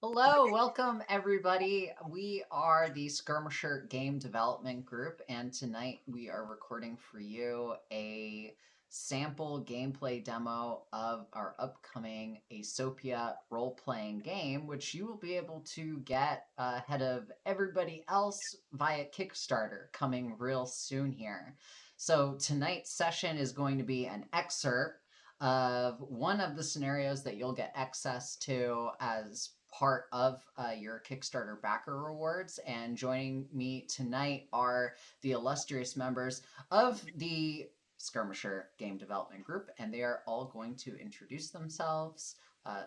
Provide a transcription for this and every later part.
Hello, welcome everybody. We are the Skirmisher Game Development Group, and tonight we are recording for you a sample gameplay demo of our upcoming Aesopia role-playing game, which you will be able to get ahead of everybody else via Kickstarter coming real soon here. So tonight's session is going to be an excerpt of one of the scenarios that you'll get access to as part of your Kickstarter backer rewards. And joining me tonight are the illustrious members of the Skirmisher Game Development Group, and they are all going to introduce themselves,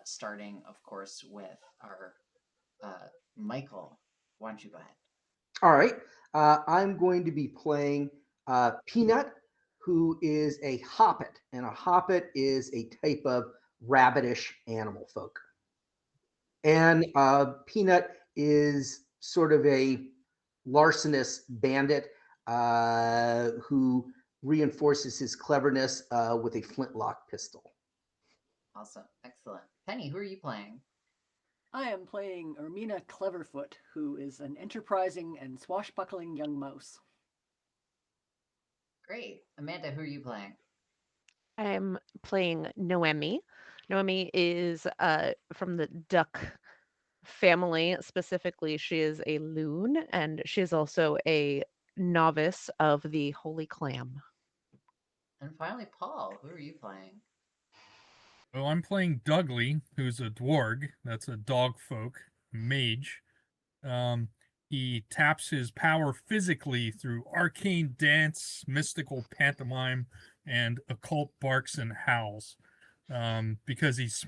starting, of course, with our Michael. Why don't you go ahead? All right. I'm going to be playing Peanut, who is a hoppet, and a hoppet is a type of rabbitish animal folk. And Peanut is sort of a larcenous bandit who reinforces his cleverness with a flintlock pistol. Awesome. Excellent. Penny, who are you playing? I am playing Ermina Cleverfoot, who is an enterprising and swashbuckling young mouse. Great. Amanda, who are you playing? I'm playing Noemi. Noemi is from the duck family. Specifically, she is a loon and she is also a novice of the Holy Clam. And finally, Paul, who are you playing? Well, I'm playing Dougley, who's a dwarg. That's a dog folk mage. Um, he taps his power physically through arcane dance, mystical pantomime, and occult barks and howls. Because he's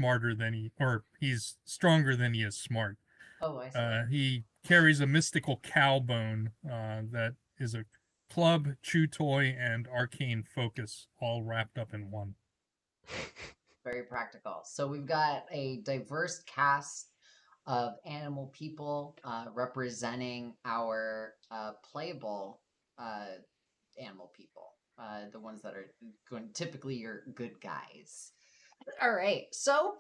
he's stronger than he is smart. Oh, I see. He carries a mystical cow bone that is a club, chew toy, and arcane focus all wrapped up in one. Very practical. So we've got a diverse cast of animal people representing our playable animal people, the ones that are going typically your good guys. All right. So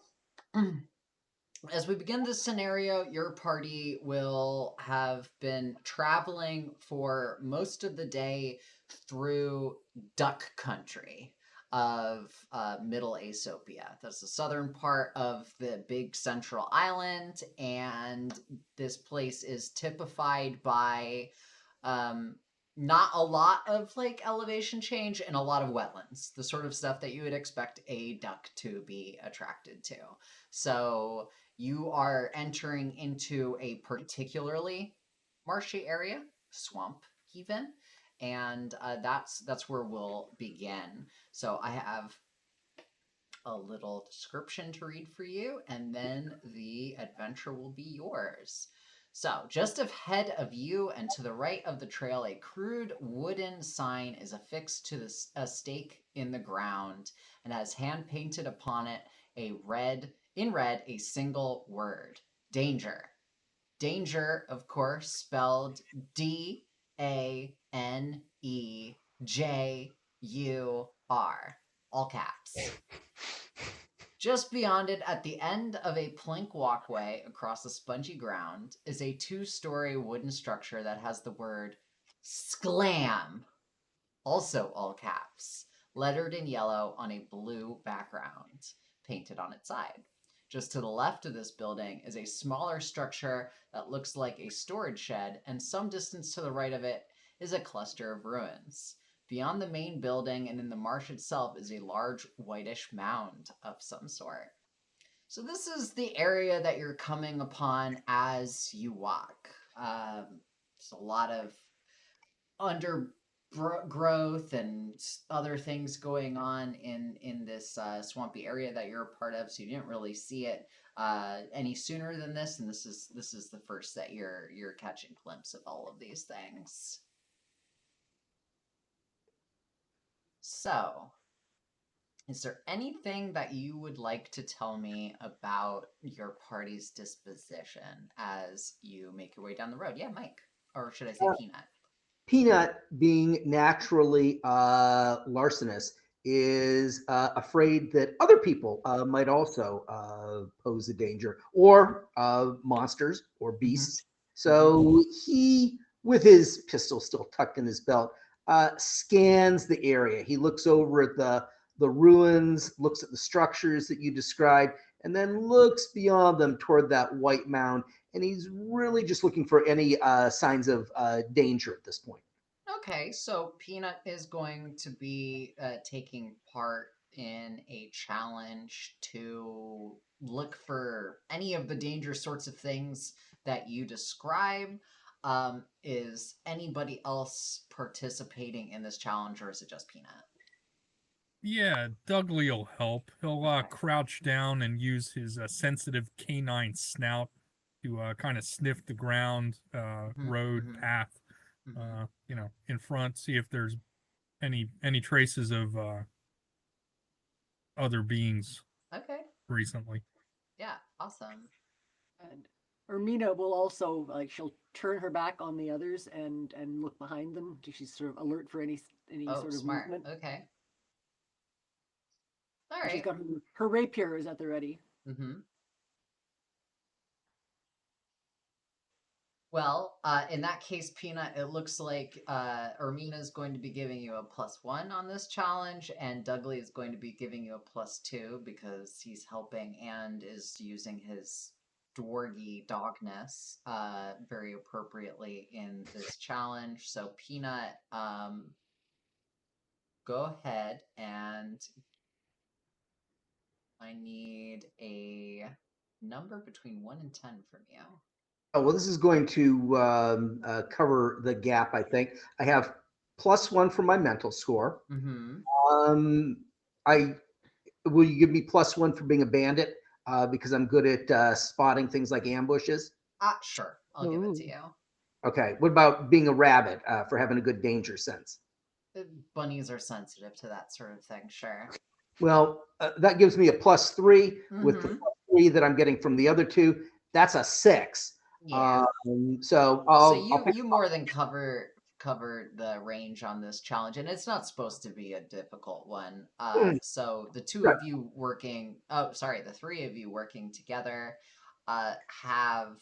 as we begin this scenario, your party will have been traveling for most of the day through duck country of Middle Aesopia. That's the southern part of the big central island, and this place is typified by um, not a lot of like elevation change and a lot of wetlands, the sort of stuff that you would expect a duck to be attracted to. So you are entering into a particularly marshy area, swamp even, and that's where we'll begin. So I have a little description to read for you, and then the adventure will be yours. So, just ahead of you and to the right of the trail, a crude wooden sign is affixed to a stake in the ground and has hand painted upon it in red, a single word: danger. Danger, of course, spelled DANEJUR, all caps. Just beyond it, at the end of a plank walkway across the spongy ground, is a two-story wooden structure that has the word SCLAM, also all caps, lettered in yellow on a blue background, painted on its side. Just to the left of this building is a smaller structure that looks like a storage shed, and some distance to the right of it is a cluster of ruins. Beyond the main building and in the marsh itself is a large whitish mound of some sort. So this is the area that you're coming upon as you walk. There's a lot of undergrowth and other things going on in this swampy area that you're a part of, so you didn't really see it any sooner than this, and this is the first that you're catching a glimpse of all of these things. So, is there anything that you would like to tell me about your party's disposition as you make your way down the road? Yeah, Mike. Or should I say Peanut? Peanut, being naturally larcenous, is afraid that other people might also pose a danger, or monsters or beasts. So he, with his pistol still tucked in his belt, scans the area. He looks over at the ruins, looks at the structures that you described, and then looks beyond them toward that white mound. And he's really just looking for any signs of danger at this point. Okay, so Peanut is going to be taking part in a challenge to look for any of the dangerous sorts of things that you describe. Is anybody else participating in this challenge, or is it just Peanut? Yeah, Dudley will help. He'll Okay. crouch down and use his sensitive canine snout to kind of sniff the ground, road, path, in front, see if there's any traces of other beings Okay, recently. yeah, awesome. And Ermina will also she'll turn her back on the others and look behind them. She's sort of alert for any Oh, sort of smart. movement. Okay. All And she's right. got her rapier is at the ready. Well, in that case, Peanut, it looks like Ermina is going to be giving you a +1 on this challenge, and Dudley is going to be giving you a +2 because he's helping and is using his dwargy dogness very appropriately in this challenge. So, Peanut, go ahead, and I need a number between 1 and 10 from you. Oh, well, this is going to cover the gap, I think. I have +1 for my mental score. I will you give me +1 for being a bandit because I'm good at spotting things like ambushes? Sure. I'll give it to Ooh. you. Okay. What about being a rabbit for having a good danger sense? Bunnies are sensitive to that sort of thing, sure. Well, that gives me a +3 with the +3 that I'm getting from the other two. That's a 6. Yeah. So You more than cover the range on this challenge, and it's not supposed to be a difficult one. So the two of you working, the three of you working together, have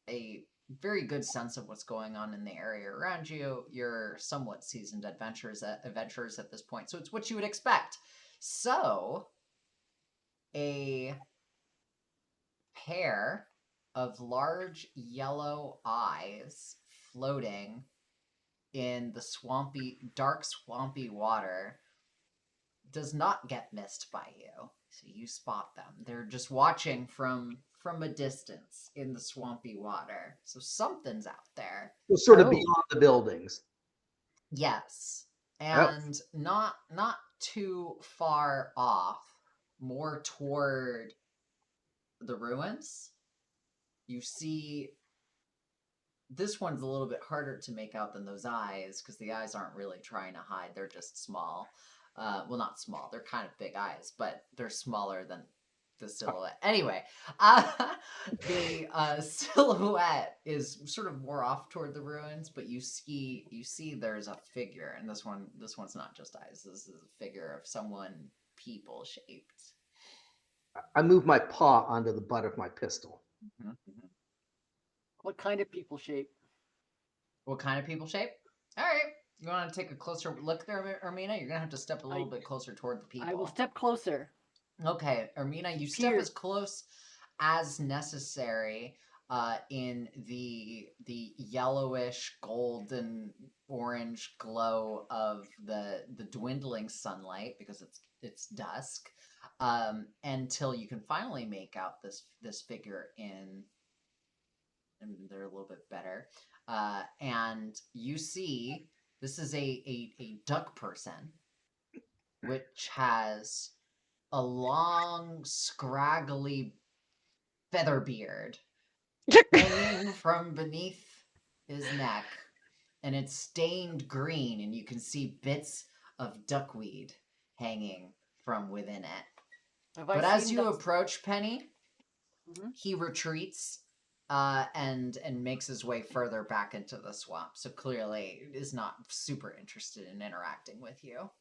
a very good sense of what's going on in the area around you. You're somewhat seasoned adventurers at this point, so it's what you would expect. So, a pair of large yellow eyes floating in the dark swampy water does not get missed by you. So you spot them. They're just watching from a distance in the swampy water. So something's out there. Well, sort of beyond the buildings. Yes. And not too far off, more toward the ruins. You see this one's a little bit harder to make out than those eyes because the eyes aren't really trying to hide. They're just small. Well, not small. They're kind of big eyes, but they're smaller than the silhouette. Anyway, the silhouette is sort of more off toward the ruins, but you see there's a figure, and this one's not just eyes. This is a figure of someone people shaped. I move my paw onto the butt of my pistol. What kind of people shape? What kind of people shape? All right. You want to take a closer look there, Ermina? You're going to have to step a little bit closer toward the people. I will step closer. Okay, Ermina, you step as close as necessary in the yellowish, golden, orange glow of the dwindling sunlight because it's dusk, until you can finally make out this figure and they're a little bit better. And you see this is a duck person, which has a long, scraggly feather beard hanging from beneath his neck, and it's stained green, and you can see bits of duckweed hanging from within it. But as you approach Penny, he retreats and makes his way further back into the swamp. So clearly is not super interested in interacting with you.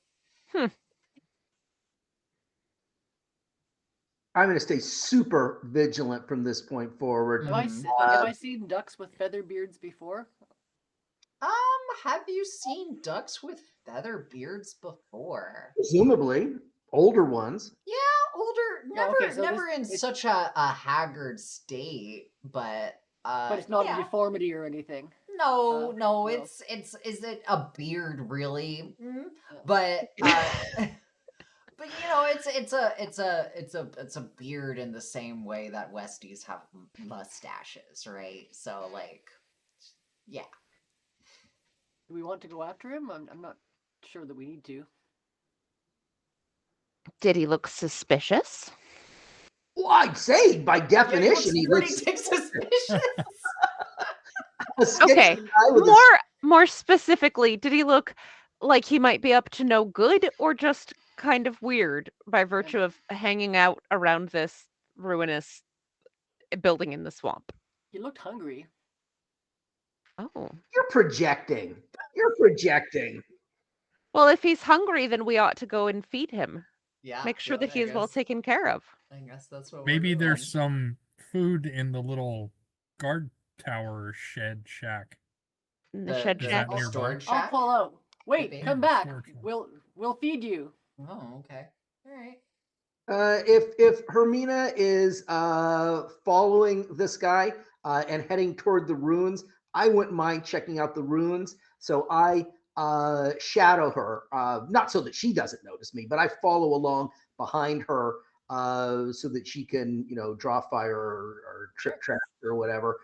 I'm going to stay super vigilant from this point forward. Have I Mhm. have I seen ducks with feather beards before? Have you seen ducks with feather beards before? Presumably, older ones. Yeah, older, Yeah, never, okay, so never this- in it's- such a haggard state, but But it's not yeah. a deformity or anything. No, no, no. it's is it a beard really? Oh. But but you know, it's a beard in the same way that Westies have mustaches, right? So like, yeah. Do we want to go after him? I'm not sure that we need to. Did he look suspicious? Well, I'd say by definition, he he looks looks pretty suspicious. a sketchy Okay, guy with a more specifically, did he look like he might be up to no good or just kind of weird by virtue of hanging out around this ruinous building in the swamp? He looked hungry. Oh. You're projecting. You're projecting. Well, if he's hungry, then we ought to go and feed him. Yeah. Make sure yeah, that he is well taken care of. I guess that's what Maybe we're there's doing. some food in the little guard tower shed shack. In the The- shed the- Is shack. that nearby? storage I'll shack? call out. Wait, be. come Yeah, back. storage shack. We'll feed you. Oh, okay. All right. If Hermina is following this guy and heading toward the ruins, I wouldn't mind checking out the ruins. So I shadow her, not so that she doesn't notice me, but I follow along behind her so that she can, draw fire or trip trap or whatever,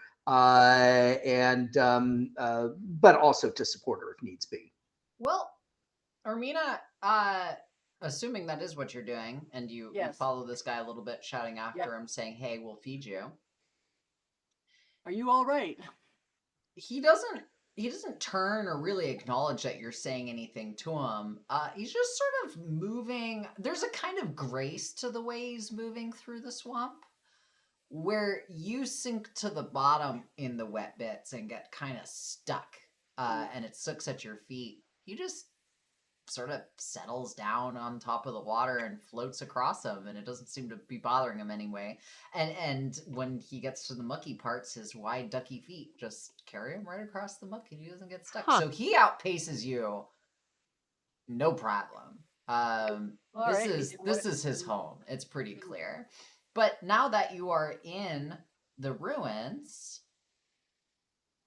but also to support her if needs be. Well, Armina, assuming that is what you're doing, and you Yes. follow this guy a little bit, shouting after Yep. him, saying, "Hey, we'll feed you." Are you all right? He doesn't turn or really acknowledge that you're saying anything to him. He's just sort of moving. There's a kind of grace to the way he's moving through the swamp, where you sink to the bottom in the wet bits and get kind of stuck, and it sucks at your feet. He just sort of settles down on top of the water and floats across them, and it doesn't seem to be bothering him anyway. And when he gets to the mucky parts, his wide ducky feet just carry him right across the muck, and he doesn't get stuck. Huh. So he outpaces you, no problem. All This right, is what- this is his home. It's pretty clear. But now that you are in the ruins,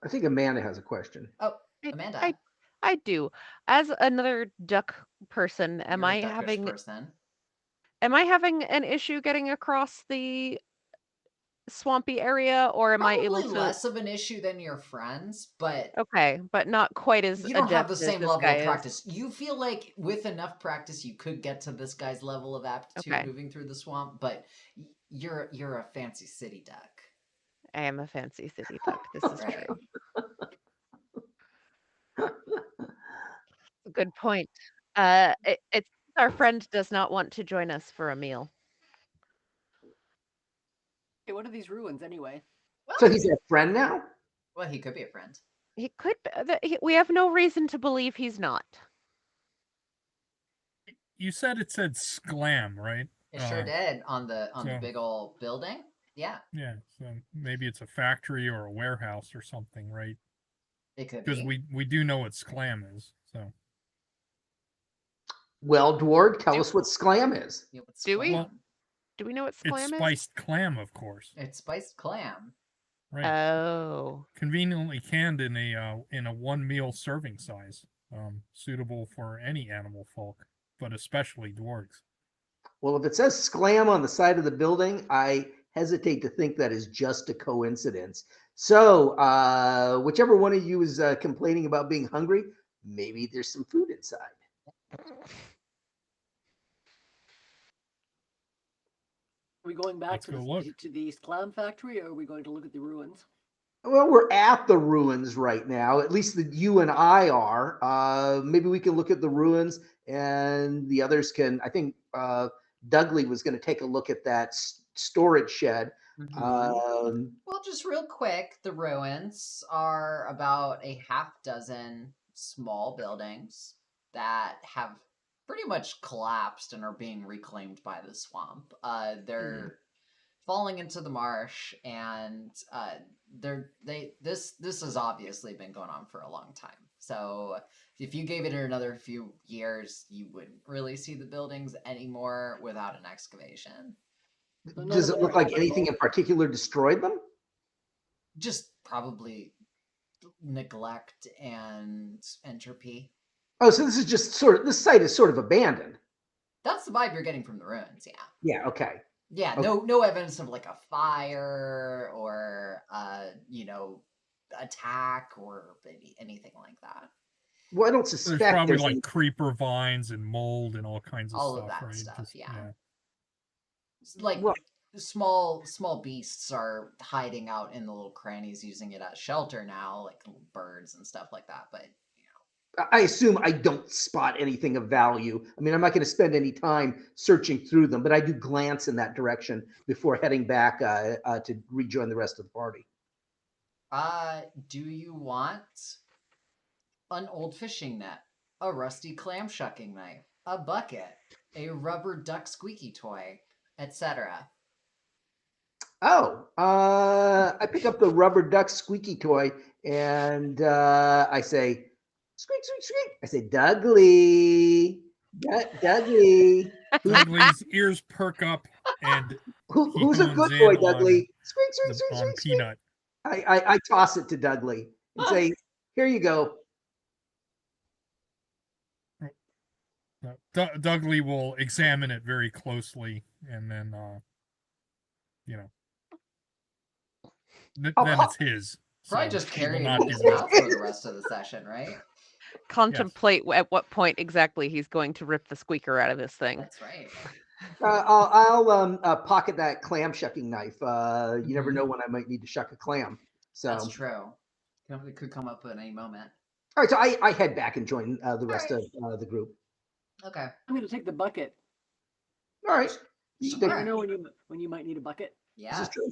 I think Amanda has a question. oh, I- Amanda, I do. As another duck person, am you're a I duckish having person. an issue getting across the swampy area, or am I able Probably to? less of an issue than your friends, but Okay, but not quite as you don't have the adept as same this level guy of is. practice. You feel like with enough practice, you could get to this guy's level of aptitude Okay. moving through the swamp. But you're a fancy city duck. I am a fancy city duck. This is Right. true. Good point. It's our friend does not want to join us for a meal. Hey, what are these ruins anyway? So he's a friend now? Well, he could be a friend. He could. We have no reason to believe he's not. You said it said Sklam, right? It sure did on the so- big old building. Yeah, Yeah, so maybe it's a factory or a warehouse or something, right? it could Because be. we do know what Sklam is. So Well, Dwarg, tell us what Sklam is. Yeah, what's Do we? clam? Do we know what it's Sklam is? spiced clam, of course. It's spiced clam. Right. Oh, Conveniently canned in a one meal serving size, suitable for any animal folk, but especially dwarves. Well, if it says Sklam on the side of the building, I hesitate to think that is just a coincidence. So, whichever one of you is complaining about being hungry, maybe there's some food inside. Are we going back Let's to go the, look. to the clam factory, or are we going to look at the ruins? Well, we're at the ruins right now. At least that you and I are. Maybe we can look at the ruins, and the others can. I think Dudley was going to take a look at that storage shed. Well, just real quick, the ruins are about a half dozen small buildings that have pretty much collapsed and are being reclaimed by the swamp. They're falling into the marsh, and this has obviously been going on for a long time. So if you gave it another few years, you wouldn't really see the buildings anymore without an excavation. Does it look like anything in particular destroyed them? Just probably neglect and entropy. Oh, so this is just this site is sort of abandoned. That's the vibe you're getting from the ruins, yeah. Yeah, okay. Yeah, Okay. no evidence of like a fire or attack or anything like that. Well, I don't There's suspect probably there's like any- creeper vines and mold and all kinds of All stuff, of that right? stuff, yeah. Yeah. Like well, small beasts are hiding out in the little crannies using it as shelter now, like little birds and stuff like that, but I assume I don't spot anything of value. I mean, I'm not going to spend any time searching through them, but I do glance in that direction before heading back to rejoin the rest of the party. Do you want an old fishing net, a rusty clam shucking knife, a bucket, a rubber duck squeaky toy, etc.? Oh, I pick up the rubber duck squeaky toy and I say, squeak, squeak, squeak. I say, Dougly, Dougly. Dudley's ears perk up, and he Who's a hones good in boy, on Dougly? Squeak, squeak, squeak, on squeak, squeak. Peanut. I toss it to Dougly and say, here you go. Dudley will examine it very closely, and then then it's his. Probably So just he will carry it not in be his moved. mouth for the rest of the session, right? Contemplate at what point exactly he's going to rip the squeaker out of this thing. That's right. I'll pocket that clam shucking knife. You never know when I might need to shuck a clam. So That's true. It could come up at any moment. all right, so I head back and join the rest right. of the group. Okay. I'm going to take the bucket. All right, You never know when you might need a bucket. Yeah. this is true.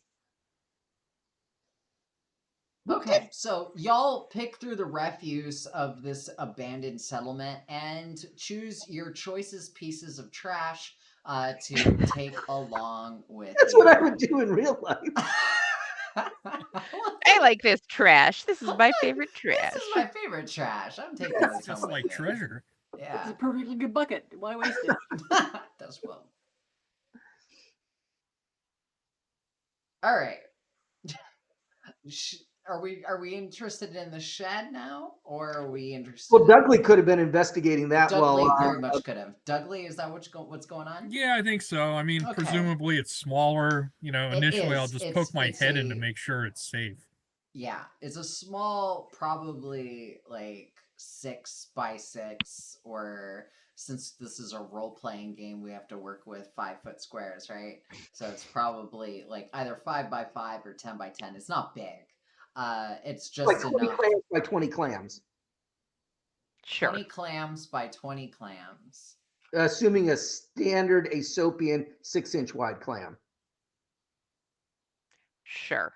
Okay, so y'all pick through the refuse of this abandoned settlement and choose your choicest pieces of trash to take along with That's you. what I would do in real life. I like this trash. This is my favorite trash. This is my favorite trash. I'm taking this It's just home like with me. treasure. It's Yeah. a perfectly good bucket. Why waste it? Does well. All right. Are we interested in the shed now, or are we interested? Well, Dougly could have been investigating that. Dudley very much could have. Dudley, is that what's going on? Yeah, I think so. I mean, Okay. presumably it's smaller. Initially I'll just poke my head in to make sure it's safe. Yeah, it's a small, probably like 6x6, or since this is a role-playing game, we have to work with 5-foot squares, right? So it's probably like either 5x5 or 10x10. It's not big. It's just like 20 enough. clams by 20 clams. Sure. 20 clams by 20 clams. Assuming a standard Aesopian 6-inch wide clam. Sure.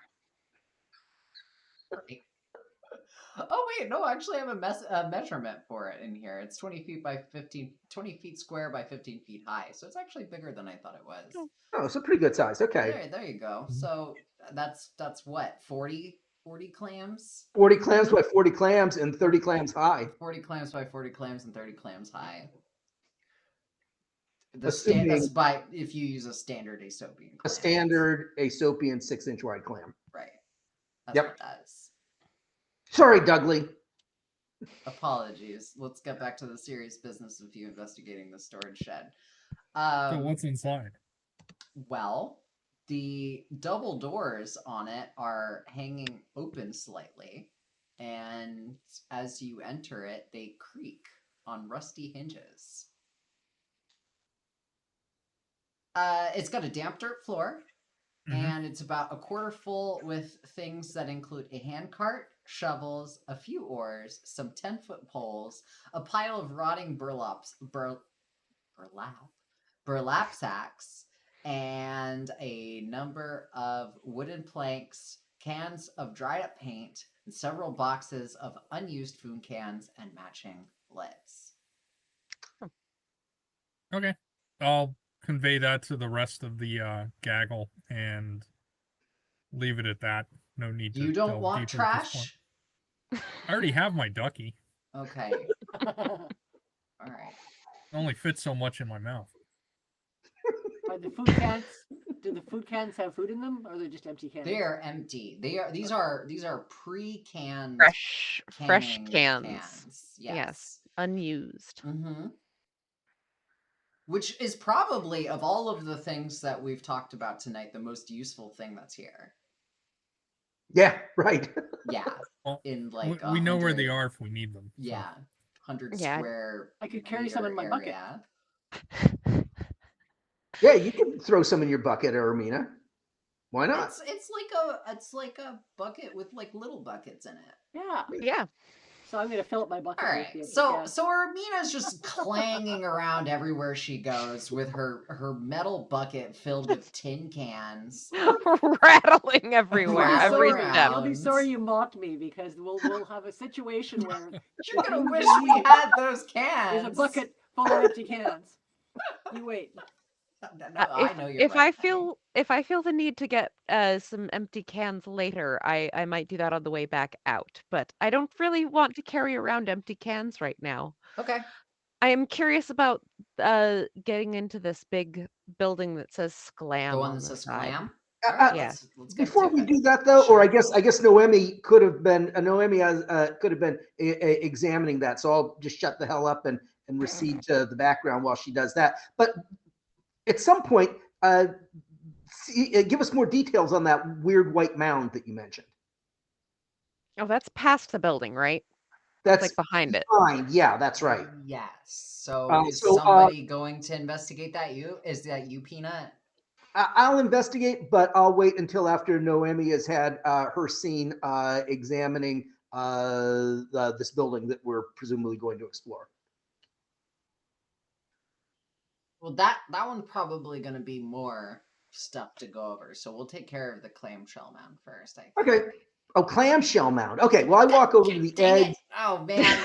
Oh wait, no, actually I have a measurement for it in here. It's 20 feet by 15, 20 feet square by 15 feet high. So it's actually bigger than I thought it was. Oh, it's a pretty good size. Okay. There you go. So that's what, 40 clams? 40 clams by 40 clams and 30 clams high. 40 clams by 40 clams and 30 clams high. Assuming That's by if you use a standard Aesopian clam. a standard Aesopian 6-inch wide clam. Right. That's Yep. what that is. Sorry, Dougly. Apologies. Let's get back to the serious business of you investigating the storage shed. So what's inside? Well, the double doors on it are hanging open slightly, and as you enter it, they creak on rusty hinges. It's got a damp dirt floor, and it's about a quarter full with things that include a handcart, shovels, a few oars, some 10-foot poles, a pile of rotting burlap sacks, and a number of wooden planks, cans of dried up paint, and several boxes of unused food cans and matching lids. Okay. I'll convey that to the rest of the gaggle and leave it at that. No need to You don't delve want deeper at this point. trash? I already have my ducky. Okay. All right. It only fits so much in my mouth. Are the food cans? Do the food cans have food in them, or are they just empty cans? They are empty. These are pre-canned Fresh canning cans. Yes. Unused. Mm-hmm. Which is probably, of all of the things that we've talked about tonight, the most useful thing that's here. Yeah, right. Yeah. Well, In like we know where they 100 are if we need them. So. Yeah. 100 Yeah. square I could carry some in my bucket. area. Yeah, you can throw some in your bucket, Ermina. Why not? It's like a bucket with like little buckets in it. Yeah. Yeah. So I'm gonna fill up my bucket. All with the right, empty so cans. Ermina's just clanging around everywhere she goes with her metal bucket filled with tin cans. Rattling everywhere, every Rattling step. You'll be sorry you mocked me, because we'll have a situation where You're gonna wish we had those cans. there's a bucket full of empty cans. You wait. No, I know you're If right. I feel the need to get some empty cans later, I might do that on the way back out. But I don't really want to carry around empty cans right now. Okay. I am curious about getting into this big building that says Sclam The one on that the says side. clam. All right, Yeah. let's get Before to we it. do that, though, Sure. or I guess Noemi could have been could have been examining that. So I'll just shut the hell up and recede to the background while she does that. But at some point, give us more details on that weird white mound that you mentioned. Oh, that's past the building, right? That's Like behind it. fine. Yeah, that's right. Yes. So is so, somebody going to investigate that? Is that you, Peanut? I'll investigate, but I'll wait until after Noemi has had her scene examining this building that we're presumably going to explore. Well, that one's probably going to be more stuff to go over. So we'll take care of the clamshell mound first, I think. Okay. Oh, clamshell mound. Okay. Well, I walk over to the Dang edge. it. Oh, man.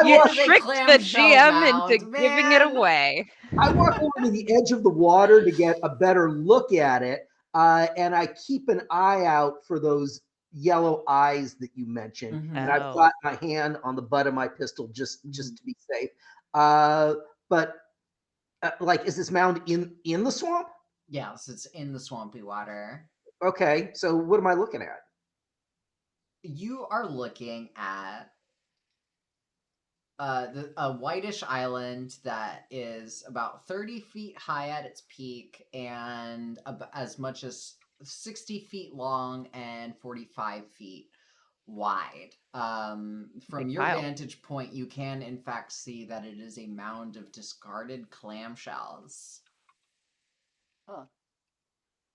You walk- tricked the clamshell GM mound, into giving it man. away. I walk over to the edge of the water to get a better look at it, and I keep an eye out for those yellow eyes that you mentioned. Mhm. And I've Oh. got my hand on the butt of my pistol just to be safe. But like, is this mound in the swamp? Yes, it's in the swampy water. Okay, so what am I looking at? You are looking at a whitish island that is about 30 feet high at its peak and as much as 60 feet long and 45 feet wide. From Big your pile. vantage point, you can in fact see that it is a mound of discarded clamshells.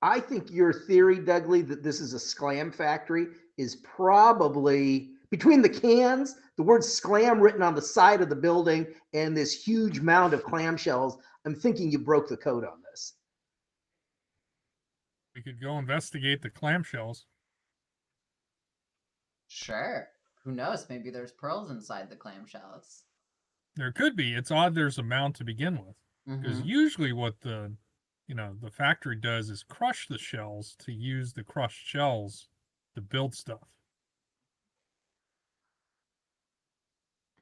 I think your theory, Dudley, that this is a sclam factory is probably between the cans, the word sclam written on the side of the building, and this huge mound of clamshells. I'm thinking you broke the code on this. We could go investigate the clamshells. Sure. Who knows? Maybe there's pearls inside the clamshells. There could be. It's odd there's a mound to begin with. Because Mhm. usually what the factory does is crush the shells to use the crushed shells to build stuff.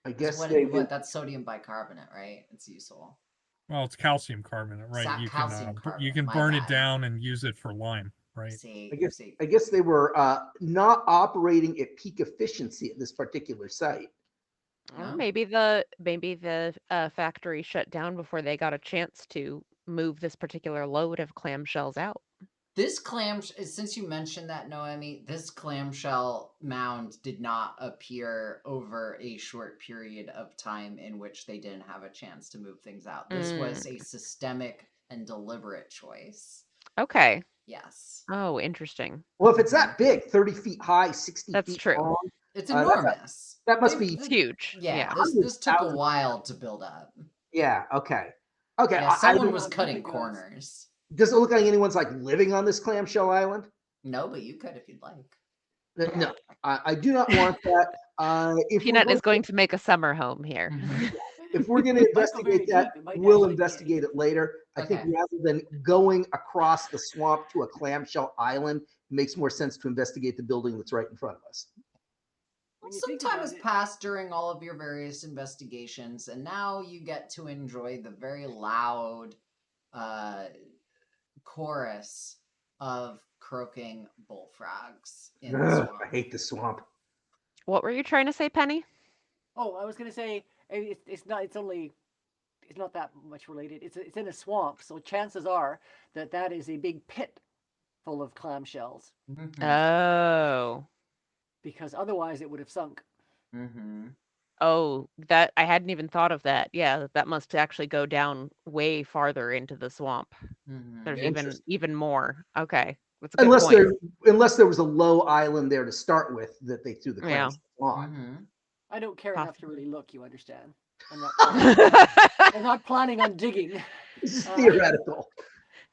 I guess That's sodium bicarbonate, right? It's useful. Well, it's calcium carbonate, right? Calcium You carbonate, can my burn bad. it down and use it for lime, right? See, I guess they were not operating at peak efficiency at this particular site. Or No? maybe the factory shut down before they got a chance to move this particular load of clamshells out. This since you mentioned that, Noemi, this clamshell mound did not appear over a short period of time in which they didn't have a chance to move things out. This was a systemic and deliberate choice. Okay. Yes. Oh, interesting. Well, if it's that big, 30 feet high, 60 That's feet true. long, It's enormous. that must be It's huge. Yeah, Yeah. this took a while to build up. Yeah. Okay. Okay. Yeah, someone don't was know how cutting deep it goes. corners. Does it look like anyone's like living on this clamshell island? No, but you could if you'd like. No, I do not want that. If we're Peanut going is going to make a summer home here. Mhm. if we're going to It might go very investigate that, deep. It might we'll actually be a- investigate it later. I think Okay. rather than going across the swamp to a clamshell island, it makes more sense to investigate the building that's right in front of us. When you Some think time about has it, passed during all of your various investigations, and now you get to enjoy the very loud uh, chorus of croaking bullfrogs in the Ugh, swamp. I hate the swamp. What were you trying to say, Penny? oh, I was gonna say it's not. It's not that much related. It's in a swamp, so chances are that is a big pit full of clamshells. Mm-hmm. Oh. Because otherwise it would have sunk. Mm-hmm. Oh, that I hadn't even thought of that. Yeah, that must actually go down way farther into the swamp. Mm-hmm. There's Interesting. even more. Okay. That's a good Unless point. there was a low island there to start with that they threw the Yeah. clams on. Mm-hmm. I don't care enough to Possibly. really look. You understand? I'm not. I'm not planning on digging. This is Uh, theoretical.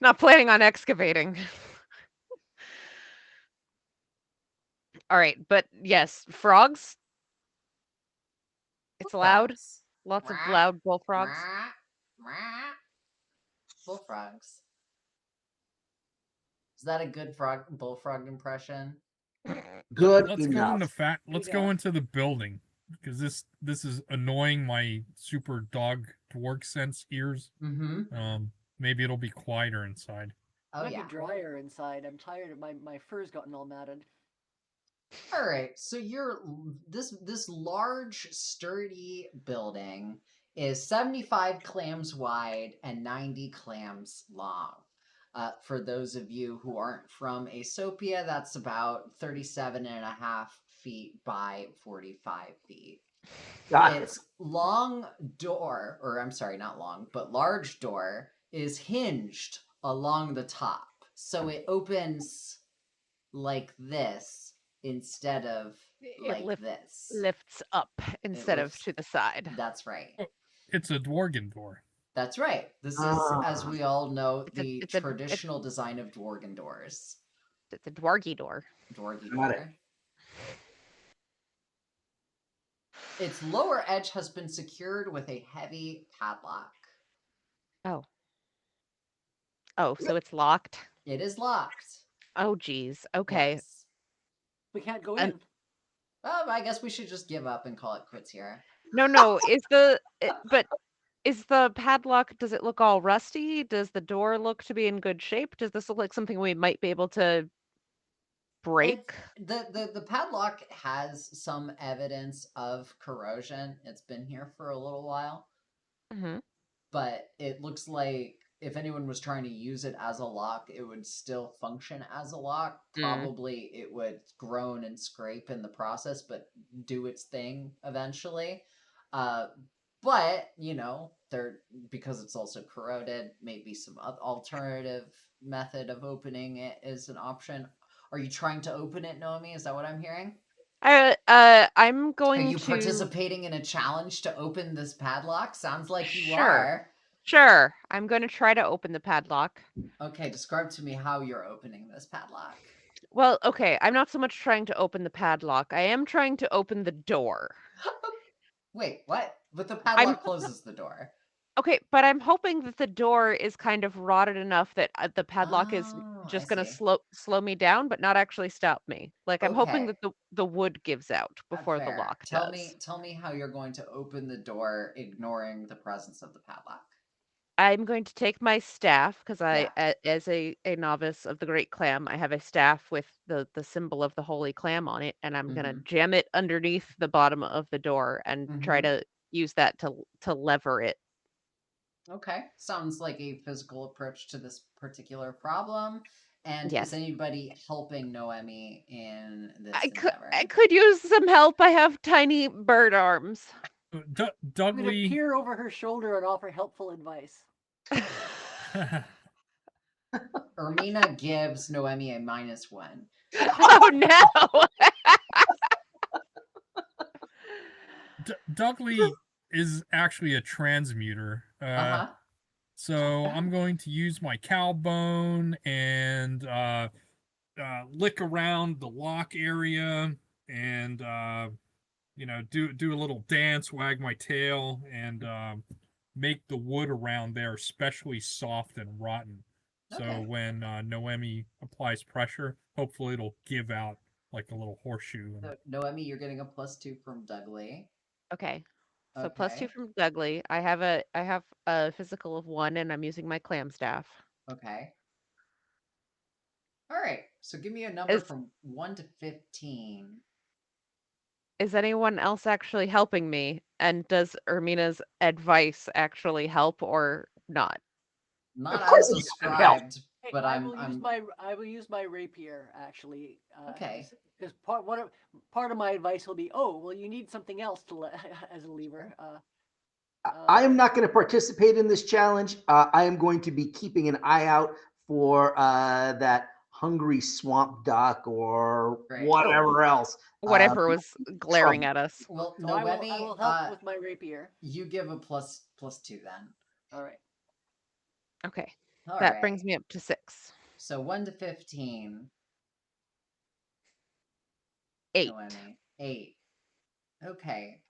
Not planning on excavating. All right, but yes, frogs. It's loud. Bullfrogs. Lots of Wah, loud bullfrogs. wah, wah. Bullfrogs. Is that a good bullfrog impression? Good Let's go enough. into let's go into the building because this is annoying my super dog dwarf sense ears. Mm-hmm. Maybe it'll be quieter inside. Oh might yeah. be drier inside. I'm tired of my fur's gotten all matted. All right. So you're this large, sturdy building is 75 clams wide and 90 clams long. For those of you who aren't from Aesopia, that's about 37 and a half feet by 45 feet. Got it. Its long door, or I'm sorry, not long, but large door, is hinged along the top. So it opens like this instead of It like this. lifts up instead of lifts- to the side. That's right. It's a dwarven door. That's right. This is, as Ah. we all know, It's a the it's a traditional design of Dworgen doors. it's a dwargy door. Dwargy Got it. door. Its lower edge has been secured with a heavy padlock. Oh. Oh, so it's locked. It is locked. Oh geez. Okay. Yes. We can't go And- in. I guess we should just give up and call it quits here. No, but is the padlock, does it look all rusty? Does the door look to be in good shape? Does this look like something we might be able to break? The padlock has some evidence of corrosion. It's been here for a little while, Mhm. but it looks like if anyone was trying to use it as a lock, it would still function as a lock. Probably it would groan and scrape in the process, but do its thing eventually. But there, because it's also corroded, maybe some alternative method of opening it is an option. Are you trying to open it, Noemi? Is that what I'm hearing? I'm Are going you to participating in a challenge to open this padlock? Sounds like you Sure. are. Sure. I'm going to try to open the padlock. Okay, describe to me how you're opening this padlock. Well, okay, I'm not so much trying to open the padlock. I am trying to open the door. Wait, what? But the I'm padlock closes the door. okay, but I'm hoping that the door is kind of rotted enough that the padlock is Oh, I just going to see. slow me down, but not actually stop me. Like I'm hoping Okay. that the wood gives out before the Fair. lock Tell does. me how you're going to open the door, ignoring the presence of the padlock. I'm going to take my staff because Yeah. as a novice of the Great Clam, I have a staff with the symbol of the Holy Clam on it, and I'm gonna Mhm. jam it underneath the bottom of the door and try Mhm. to use that to lever it. Okay. Sounds like a physical approach to this particular problem. And is Yes, anybody helping Noemi in this I endeavor? could use some help. I have tiny bird arms. I'm gonna Dudley. peer over her shoulder and offer helpful advice. Ermina gives Noemi a -1. Oh no! Dudley is actually a transmuter. Uh-huh. So I'm going to use my cow bone and lick around the lock area and do a little dance, wag my tail, and make the wood around there especially soft and rotten. So Okay. when Noemi applies pressure, hopefully it'll give out like a little horseshoe. So, Noemi, you're getting a +2 from Dudley. Okay. So +2 Okay. from Dudley. I have a physical of 1 and I'm using my clam staff. Okay. All right. So give me a number Is from 1 to 15. is anyone else actually helping me? And does Ermina's advice actually help or not? Not Of as course it doesn't help. described, Hey, but I will use my rapier actually. Okay. Because part of my advice will be, oh well, you need something else to as a lever. I am not going to participate in this challenge. I am going to be keeping an eye out for that hungry swamp duck or Great. whatever else. Whatever was glaring trouble. at us. Well, So I Noemi, will help with my rapier. you give a +2 then. All right. Okay. All That right. brings me up to 6. So 1 to 15. 8. Noemi. 8. Okay.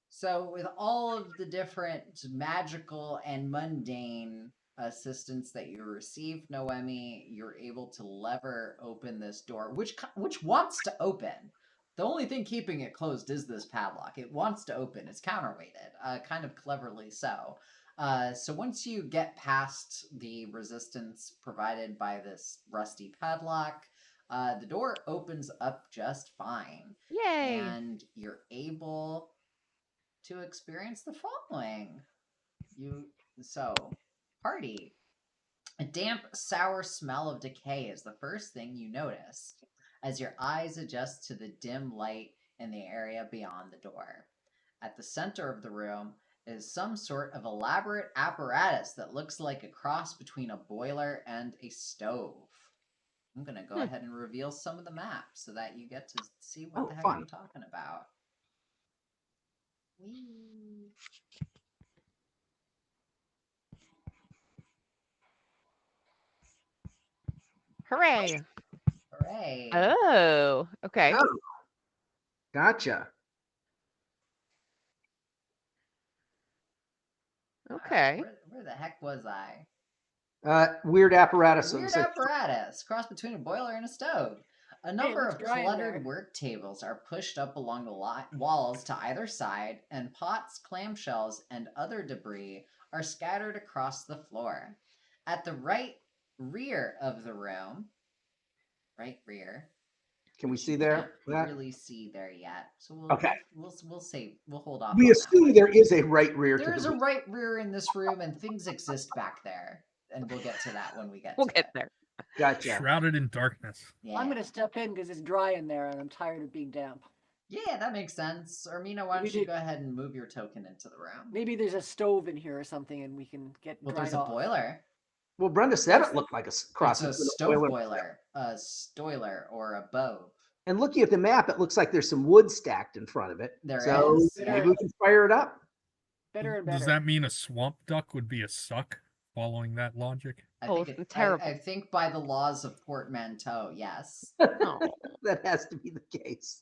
So with all of the different magical and mundane assistance that you receive, Noemi, you're able to lever open this door, which wants to open. The only thing keeping it closed is this padlock. It wants to open. It's counterweighted, kind of cleverly so. So once you get past the resistance provided by this rusty padlock, the door opens up just fine, Yay! and you're able to experience the following. Party. A damp, sour smell of decay is the first thing you notice as your eyes adjust to the dim light in the area beyond the door. At the center of the room is some sort of elaborate apparatus that looks like a cross between a boiler and a stove. I'm going to go ahead and reveal some of the maps so that you get to see what the heck fun. I'm talking about. Whee. Hooray! Hooray. Oh, okay. Oh, gotcha. Okay. Where the heck was I? Weird apparatus. Weird apparatus, cross between a boiler and a stove. A number looks of dry in there. cluttered work tables are pushed up along the walls to either side, and pots, clamshells, and other debris are scattered across the floor. At the right rear of the room, right rear. Can we which see you there? can't really see there yet, so Okay. we'll hold off. We on that assume one. there is a right rear. There to is the a right rear in this room, and things exist back there, and we'll get to that when we get We'll to get it. there. Gotcha. Shrouded in darkness. Yeah. I'm gonna step in because it's dry in there and I'm tired of being damp. Yeah, that makes sense. Ermina, why don't you go ahead and move your token into the room? Maybe there's a stove in here or something, and we can get Well, dried there's a off. boiler. Well, Brenda said it looked like a cross. It's a between stove boiler. boiler, a stoiler, or a bove. And looking at the map, it looks like there's some wood stacked in front of it. There so is. maybe we can fire it up. Better and better. Does that mean a swamp duck would be a suck? Following that logic, Terrible. I think by the laws of portmanteau, yes. Oh. That has to be the case.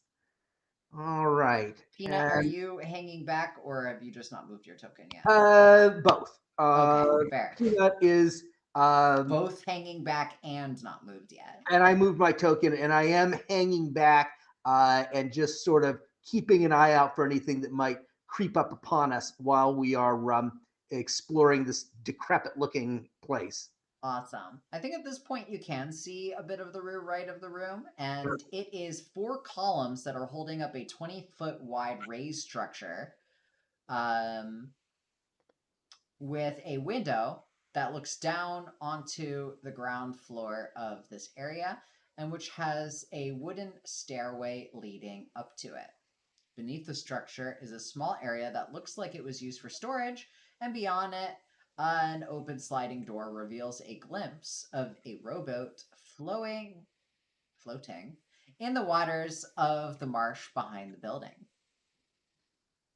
All right. Peanut, are you hanging back, or have you just not moved your token yet? Both. Okay, fair. Peanut is both hanging back and not moved yet. And I moved my token, and I am hanging back and just sort of keeping an eye out for anything that might creep up upon us while we are exploring this decrepit-looking place. Awesome. I think at this point you can see a bit of the rear right of the room, and it is 4 columns that are holding up a 20-foot wide raised structure with a window that looks down onto the ground floor of this area, and which has a wooden stairway leading up to it. Beneath the structure is a small area that looks like it was used for storage, and beyond it, an open sliding door reveals a glimpse of a rowboat floating in the waters of the marsh behind the building.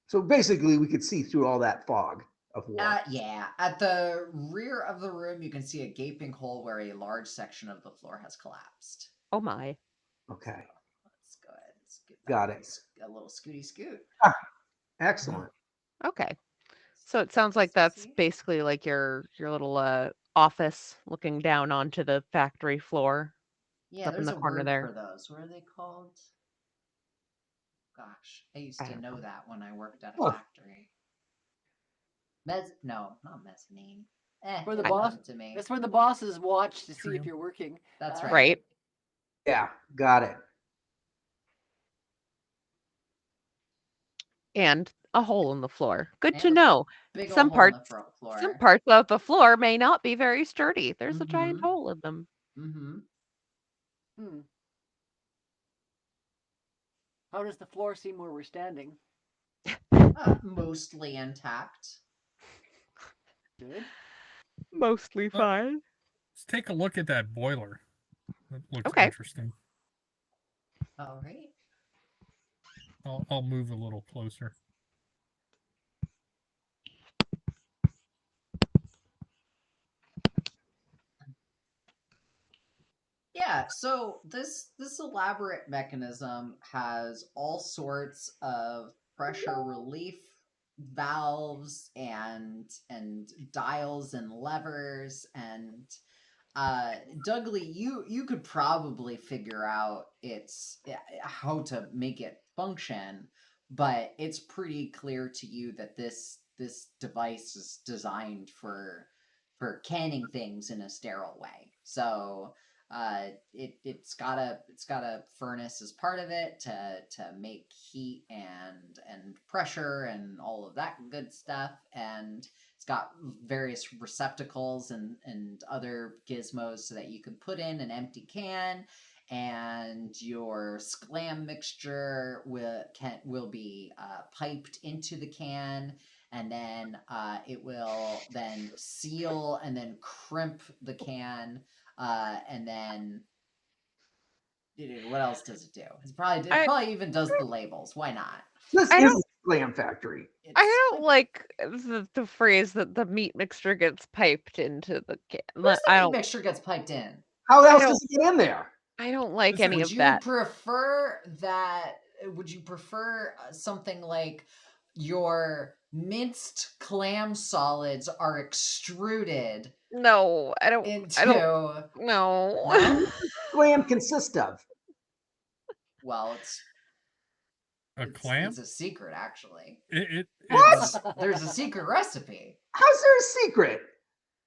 So basically, we could see through all that fog of war. Yeah. At the rear of the room, you can see a gaping hole where a large section of the floor has collapsed. Oh my. Okay. Let's go ahead and Got it. A little scooty scoot. Excellent. Okay. So it sounds like that's See? basically like your little office looking down onto the factory floor. Yeah, Up in there's the a corner word there. for those. What are they called? Gosh, I used I to don't know know. that when I worked at a Huh. factory. No, not mezzanine. Where the it'll boss- come to me. That's where the bosses watch to see True. if you're working. That's right. Right. Yeah, got it. And a hole in the floor. Good And to a know. Big Some old hole in the parts floor. some parts of the floor may not be very sturdy. There's a giant Mhm. hole in them. Mm-hmm. Hmm. How does the floor seem where we're standing? Mostly intact. Good. Mostly But- fine. Let's take a look at that boiler. That looks Okay. interesting. All right. I'll move a little closer. Yeah, so this elaborate mechanism has all sorts of pressure relief valves and dials and levers and Dudley, you could probably figure out how to make it function, but it's pretty clear to you that this device is designed for canning things in a sterile way. So it's got a furnace as part of it to make heat and pressure and all of that good stuff, and it's got various receptacles and other gizmos so that you can put in an empty can, and your sclam mixture will be piped into the can, and then it will then seal and then crimp the can, and then what else does it do? It probably even does the labels. Why not? This I is don't- a Glam Factory. I don't like the phrase that the meat mixture gets piped into the can. Where's the I meat don't mixture gets piped in? How else don't- does it get in there? I don't like Listen, any Would of you that. prefer that? Would you prefer something like your minced clam solids are extruded No, I don't into? I don't no. No? What does Glam consist of? Well, it's A clam? It's a secret, actually. What? There's a secret recipe. How's there a secret?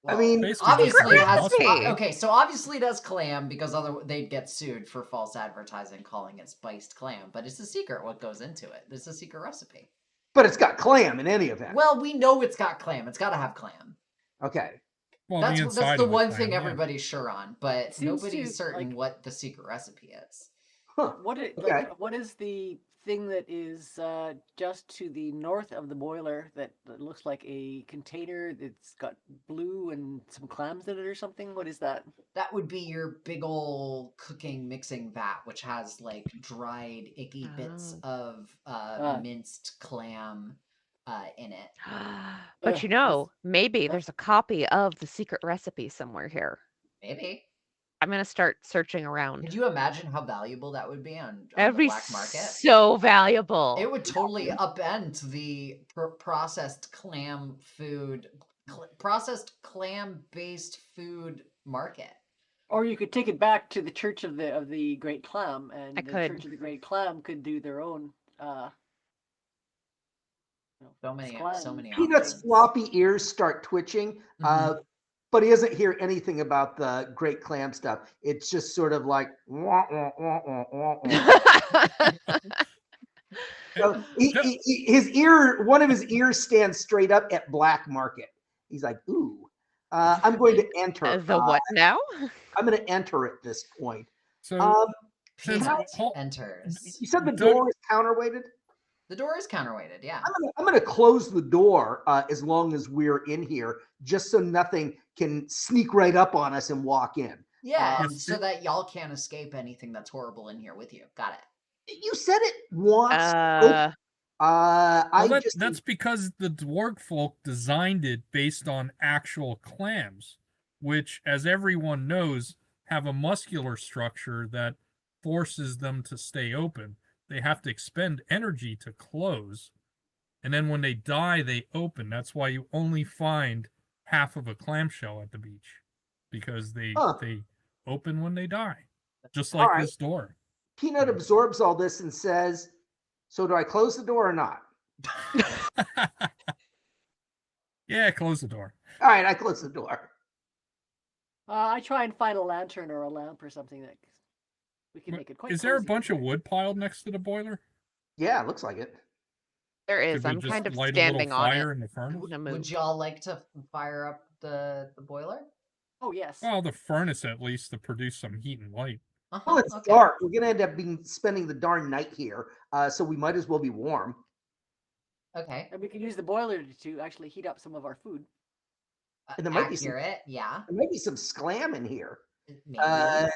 I mean, basically obviously it just has. recipe. Okay, so obviously it has clam because they'd get sued for false advertising calling it spiced clam. But it's a secret what goes into it. It's a secret recipe. but it's got clam in any event. Well, we know it's got clam. It's got to have clam. Okay. Well, That's the inside the of one clam, thing yeah. everybody's sure on, but Seems nobody's to, certain like- what the secret recipe is. Huh. Okay. What is the thing that is just to the north of the boiler that looks like a container that's got blue and some clams in it or something? What is that? That would be your big ole cooking mixing vat, which has like dried, icky bits of minced clam in it. But Ugh, maybe there's a copy of the secret recipe somewhere here. Maybe. I'm gonna start searching Could around. you imagine how valuable that would be on That'd the be black market? so valuable. It would totally upend the processed clam food, processed clam-based food market. Or you could take it back to the Church of the Great Clam, and I the could. Church of the Great Clam could do their own. So many Peanut's options. floppy ears start twitching, Mhm. but he doesn't hear anything about the great clam stuff. It's just sort of like wah, wah, wah, wah, wah, wah. So his ear, one of his ears stands straight up at black market. He's like, "Ooh, I'm going to enter." The what now? I'm going to enter at this point. So since Peanut hol- enters. You said the Doug- door is counterweighted. The door is counterweighted, yeah. I'm gonna close the door as long as we're in here, just so nothing can sneak right up on us and walk in. Yeah, and Yes. so that y'all can't escape anything that's horrible in here with you. Got it. You said it once. Uh, that's because the dwarf folk designed it based on actual clams, which, as everyone knows, have a muscular structure that forces them to stay open. they have to expend energy to close. And then when they die, they open. That's why you only find half of a clamshell at the beach, because they open when they die, just All like right. this door. Peanut absorbs all this and says, "So do I close the door or not?" Yeah, close the door. All right, I close the door. I try and find a lantern or a lamp or something that we can make it quite. Is there a cozy bunch in of here. wood piled next to the boiler? Yeah, it looks like it. There is. Could we I'm just kind of light a little standing on it. fire in the furnace? I'm gonna Would move. y'all like to fire up the boiler? Oh yes. Well, the furnace at least to produce some heat and light. Well, it's Okay. dark. We're gonna end up spending the darn night here, so we might as well be warm. Okay. And we can use the boiler to actually heat up some of our food. And there might be Accurate. Yeah. There might be some sclam in here. Maybe.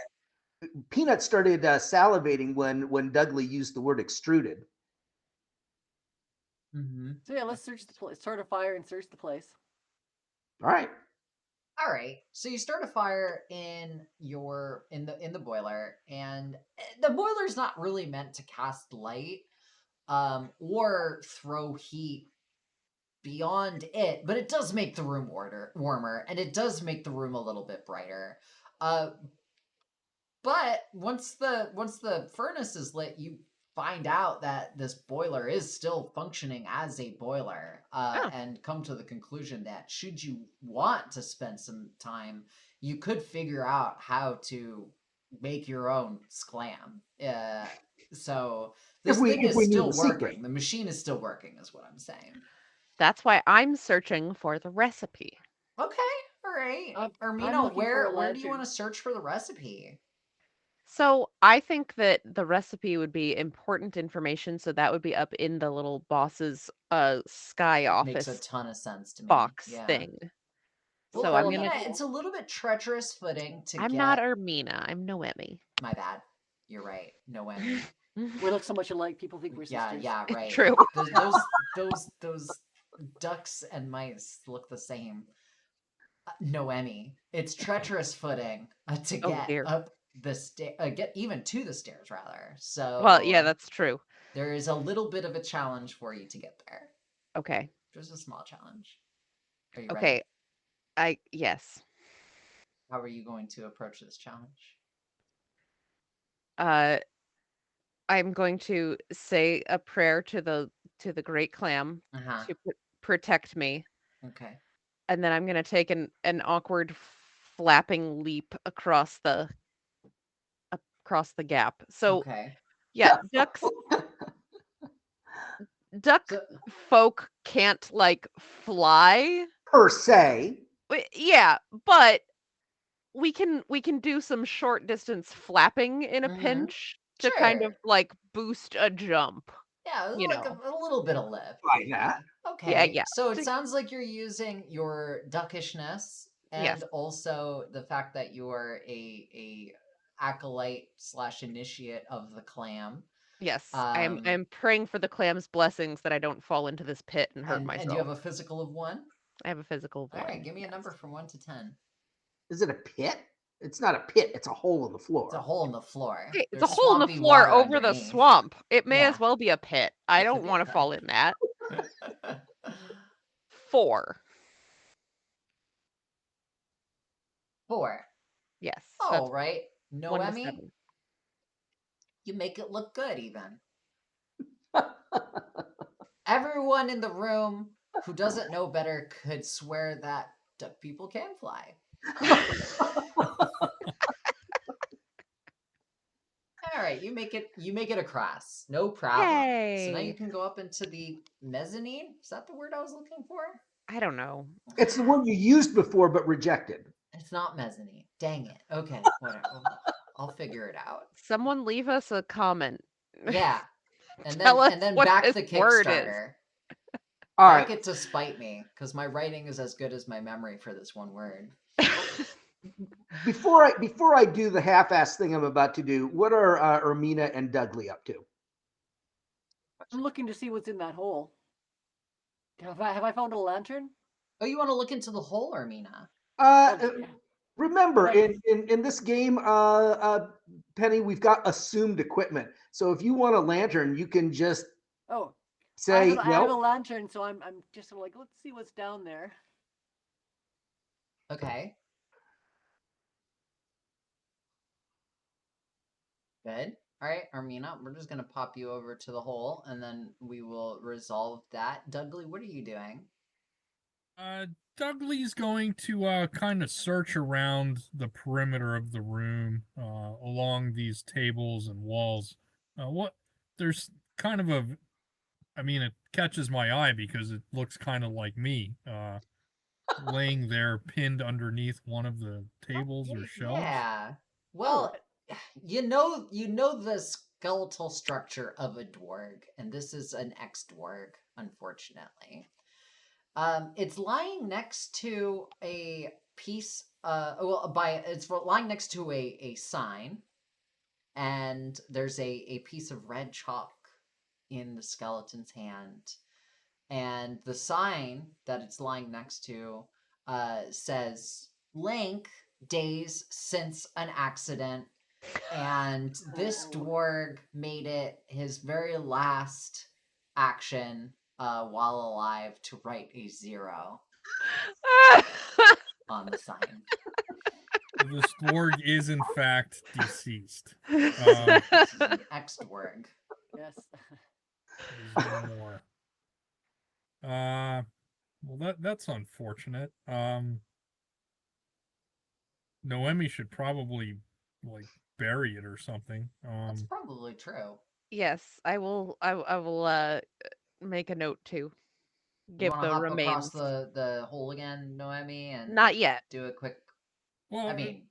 Peanut started salivating when Dudley used the word extruded. Mm-hmm. So yeah, let's search the place. Start a fire and search the place. All right. All right. So you start a fire in the boiler, and the boiler's not really meant to cast light, or throw heat beyond it, but it does make the room warmer, and it does make the room a little bit brighter. But once the furnace is lit, you find out that this boiler is still functioning as a boiler, and come to the conclusion that should you want to spend some time, you could figure out how to make your own sclam. So this thing is still working. The machine is still working, is what I'm saying. That's why I'm searching for the recipe. Okay, all right. I'm Ermina, looking for a where do you lantern. want to search for the recipe? So I think that the recipe would be important information, so that would be up in the little boss's sky Makes a office ton of sense to me. box Yeah. thing. Well, So I'm gonna. Ermina, it's a little bit treacherous footing to I'm get. not Ermina. I'm Noemi. My bad. You're right. Noemi. We look so much alike. People think we're sisters. Yeah, right. True. Those ducks and mice look the same. Noemi. It's treacherous footing to get dear. up the get even to the stairs rather. So Well, yeah, that's true. there is a little bit of a challenge for you to get there. Okay. Just a small challenge. Are you Okay. ready? Yes. How are you going to approach this challenge? I'm going to say a prayer to the great clam Uh-huh. to protect me, Okay. and then I'm going to take an awkward flapping leap across the gap. So Okay. yeah, duck So, folk can't like fly. Per se. Yeah, but we can do some short distance flapping in a Mhm. pinch to kind of Sure. like boost a jump. yeah, You like know. a little bit of lift. Like that. Okay. Yeah. So it sounds like you're using your duckishness Yes. and also the fact that you're a acolyte / initiate of the clam. Yes. I'm praying for the clam's blessings that I don't fall into this pit and hurt myself. And you have a physical of 1? I have a physical of All 1. right, give me a yes. number from 1 to 10. Is it a pit? It's not a pit. It's a hole in the floor. It's a hole in the floor. Okay, it's There's a hole in the swampy floor water over the underneath. swamp. It may Yeah. as well be a pit. I It could don't be a want to pit. fall in that. 4. 4. Yes. All right. 1 to Noemi, 7. you make it look good even. Everyone in the room who doesn't know better could swear that duck people can fly. All right, you make it across. No problem. So now Yay. you can go up into the mezzanine. Is that the word I was looking for? I don't know. It's the one you used before but rejected. It's not mezzanine. Dang it. Okay, whatever. I'll figure it out. Someone leave us a comment. Yeah. And Tell us then what back this the word is. Kickstarter. All Back right. it to spite me, because my writing is as good as my memory for this one word. Before I do the half-ass thing I'm about to do, what are Ermina and Dudley up to? I'm looking to see what's in that hole. Have I found a lantern? Oh, you want to look into the hole, Ermina? Oh, yeah. Remember, Right. in this game, Penny, we've got assumed equipment. So if you want a lantern, you can just Oh, say I have a no. lantern, so I'm just sort of like, let's see what's down there. Okay. Good. All right, Armina, we're just gonna pop you over to the hole, and then we will resolve that. Dudley, what are you doing? Dudley's going to kind of search around the perimeter of the room, along these tables and walls. What there's kind of a, I mean, it catches my eye because it looks kind of like me, laying there pinned underneath one of the tables or shelves. Yeah. Oh, Well, you know the skeletal structure of a dwarg, and this is an ex-dwarg, unfortunately. It's lying next to a piece. It's lying next to a sign, and there's a piece of red chalk in the skeleton's hand, and the sign that it's lying next to says "Link days since an accident." And this dwarg made it his very last action while alive to write a 0 on the sign. This dwarg is in fact deceased. This is an ex-dwarg. yes. There's no more. Well, that's unfortunate. Noemi should probably like bury it or something. That's probably true. Yes, I will. I will make a note to You give want to the hop across remains. the hole again, Noemi, and Not yet. do a quick. Well, I mean,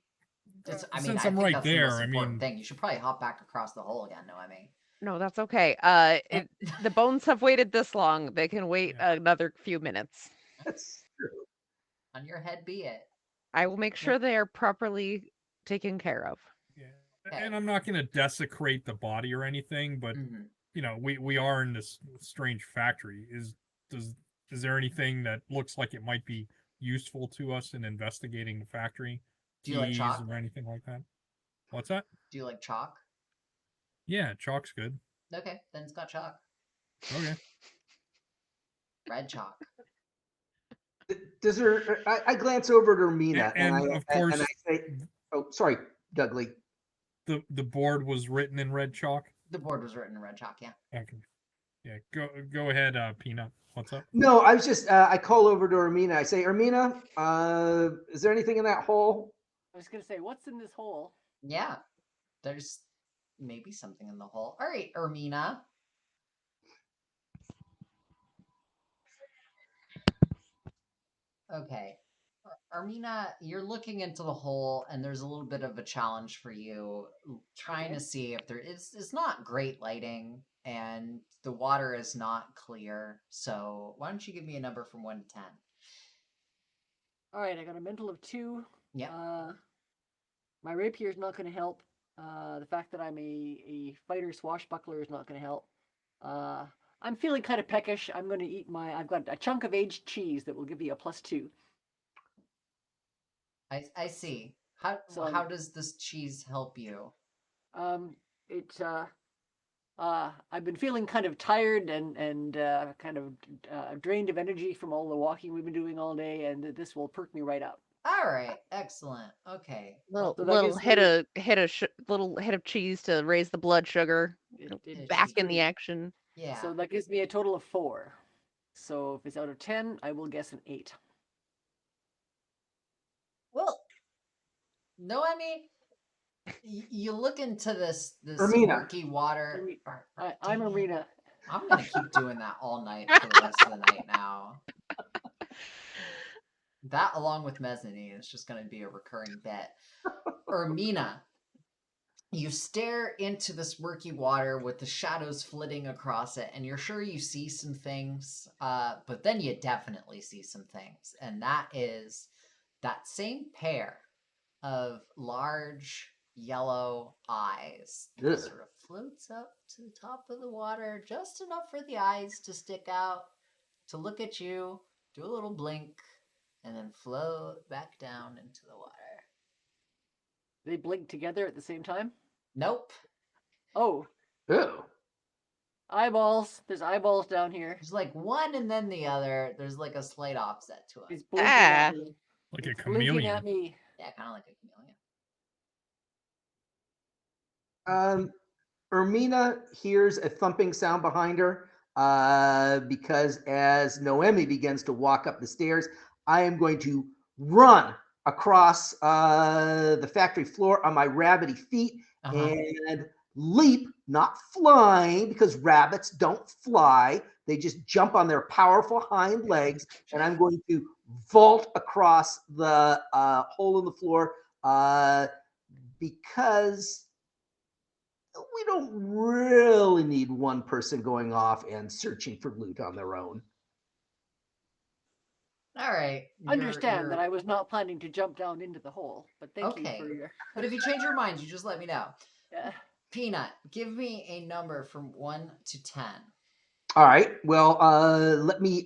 I since think I'm right that's the most there, I important mean, thing. You should probably hop back across the hole again, Noemi. No, that's okay. The bones have waited this long. They can wait Yeah. another few minutes. That's true. On your head be it. I will make sure they are properly taken care of. yeah. Okay. And I'm not going to desecrate the body or anything, but Mhm. you know, we are in this strange factory. Is there anything that looks like it might be useful to us in investigating the factory? Do you like Keys chalk? or anything like that? What's that? Do you like chalk? Yeah, chalk's good. Okay, then it's got chalk. Okay. Red chalk. Does her? I glance over to Ermina And of course, and I say, "Oh, sorry, Dudley." the board was written in red chalk. The board was written in red chalk, yeah. Okay. Yeah, go ahead, Peanut. What's up? No, I was just. I call over to Ermina. I say, Ermina, is there anything in that hole? I was gonna say, what's in this hole? Yeah. There's maybe something in the hole. All right, Ermina. Okay. Armina, you're looking into the hole, and there's a little bit of a challenge for you, trying to see if there is. It's not great lighting, and the water is not clear. So why don't you give me a number from 1 to 10? All right, I got a mental of 2. Yeah. My rapier is not going to help. The fact that I'm a fighter swashbuckler is not going to help. I'm feeling kind of peckish. I'm going to eat I've got a chunk of aged cheese that will give me a +2. I see. How does this cheese help you? It's I've been feeling kind of tired and kind of drained of energy from all the walking we've been doing all day, and this will perk me right up. All right, excellent. Okay. Little So that little gives hit me- little hit of cheese to raise the blood sugar. It's Back just in the great. action. Yeah. So that gives me a total of 4. So if it's out of 10, I will guess an 8. Well, no, I mean, you look into this Ermina. murky water. I'm Dang it. Arena. I'm gonna keep doing that all night for the rest of the night now. That, along with mezzanine, is just gonna be a recurring bit. Ermina, you stare into this murky water with the shadows flitting across it, and you're sure you see some things, but then you definitely see some things, and that is that same pair of large yellow eyes that Ugh. sort of floats up to the top of the water, just enough for the eyes to stick out, to look at you, do a little blink, and then float back down into the water. They blink together at the same time. Nope. Oh, Ew. eyeballs. There's eyeballs down here. There's like one and then the other. There's like a slight offset to it. It's blinking Ah. at me. Like a It's blinking chameleon. at me. Yeah, kind of like a chameleon. Ermina hears a thumping sound behind her because as Noemi begins to walk up the stairs, I am going to run across the factory floor on my rabbity feet and leap, not flying, because rabbits don't fly. They just jump on their powerful hind legs, and I'm going to vault across the hole in the floor because we don't really need one person going off and searching for loot on their own. All right. Understand that I was not planning to jump down into the hole, but thank you Okay. for your. But if you change your mind, you just let me know. Yeah. Peanut, give me a number from 1 to 10. All right. Well, let me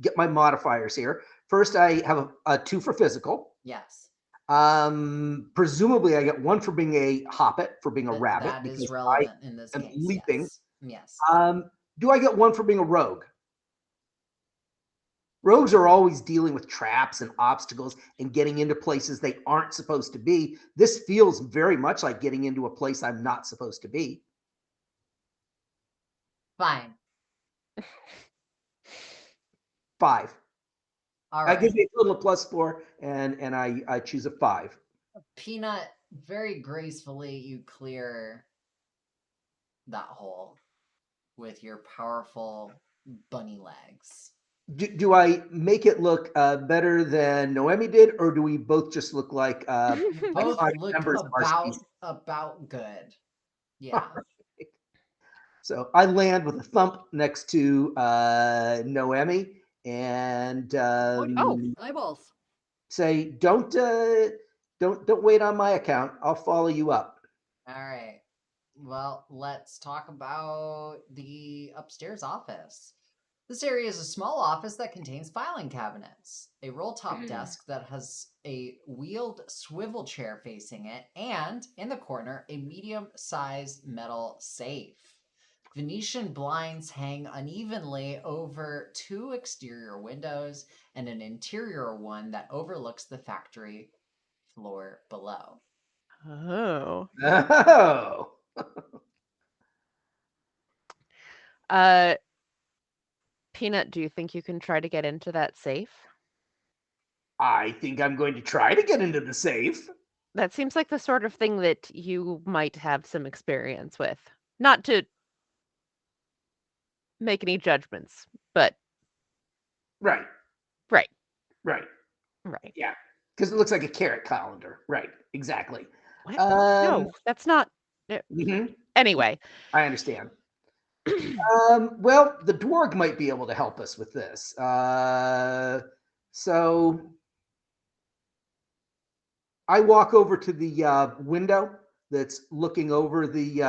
get my modifiers here. First, I have a 2 for physical. Yes. Presumably, I get 1 for being a hoppet, for being a rabbit. That is because relevant in this am case. leaping. Yes. Do I get 1 for being a rogue? Rogues are always dealing with traps and obstacles and getting into places they aren't supposed to be. This feels very much like getting into a place I'm not supposed to be. Fine. 5. All That right. gives me a little +4, and I choose a 5. Peanut, very gracefully, you clear that hole with your powerful bunny legs. Do I make it look better than Noemi did, or do we both just look like Both like look members of our species? about good. Yeah. So I land with a thump next to Noemi and Eyeballs. say, "Don't wait on my account. I'll follow you up." All right. Well, let's talk about the upstairs office. This area is a small office that contains filing cabinets, a roll-top desk that has a wheeled swivel chair facing it, and, in the corner, a medium-sized metal safe. Venetian blinds hang unevenly over 2 exterior windows and an interior one that overlooks the factory floor below. Oh. Oh. Peanut, do you think you can try to get into that safe? I think I'm going to try to get into the safe. That seems like the sort of thing that you might have some experience with. Not to make any judgments, but Right. right. Yeah, because it looks like a carrot colander. Right. Exactly. What? No, that's not. Anyway, I understand. Well, the dwarg might be able to help us with this. So I walk over to the window that's looking over the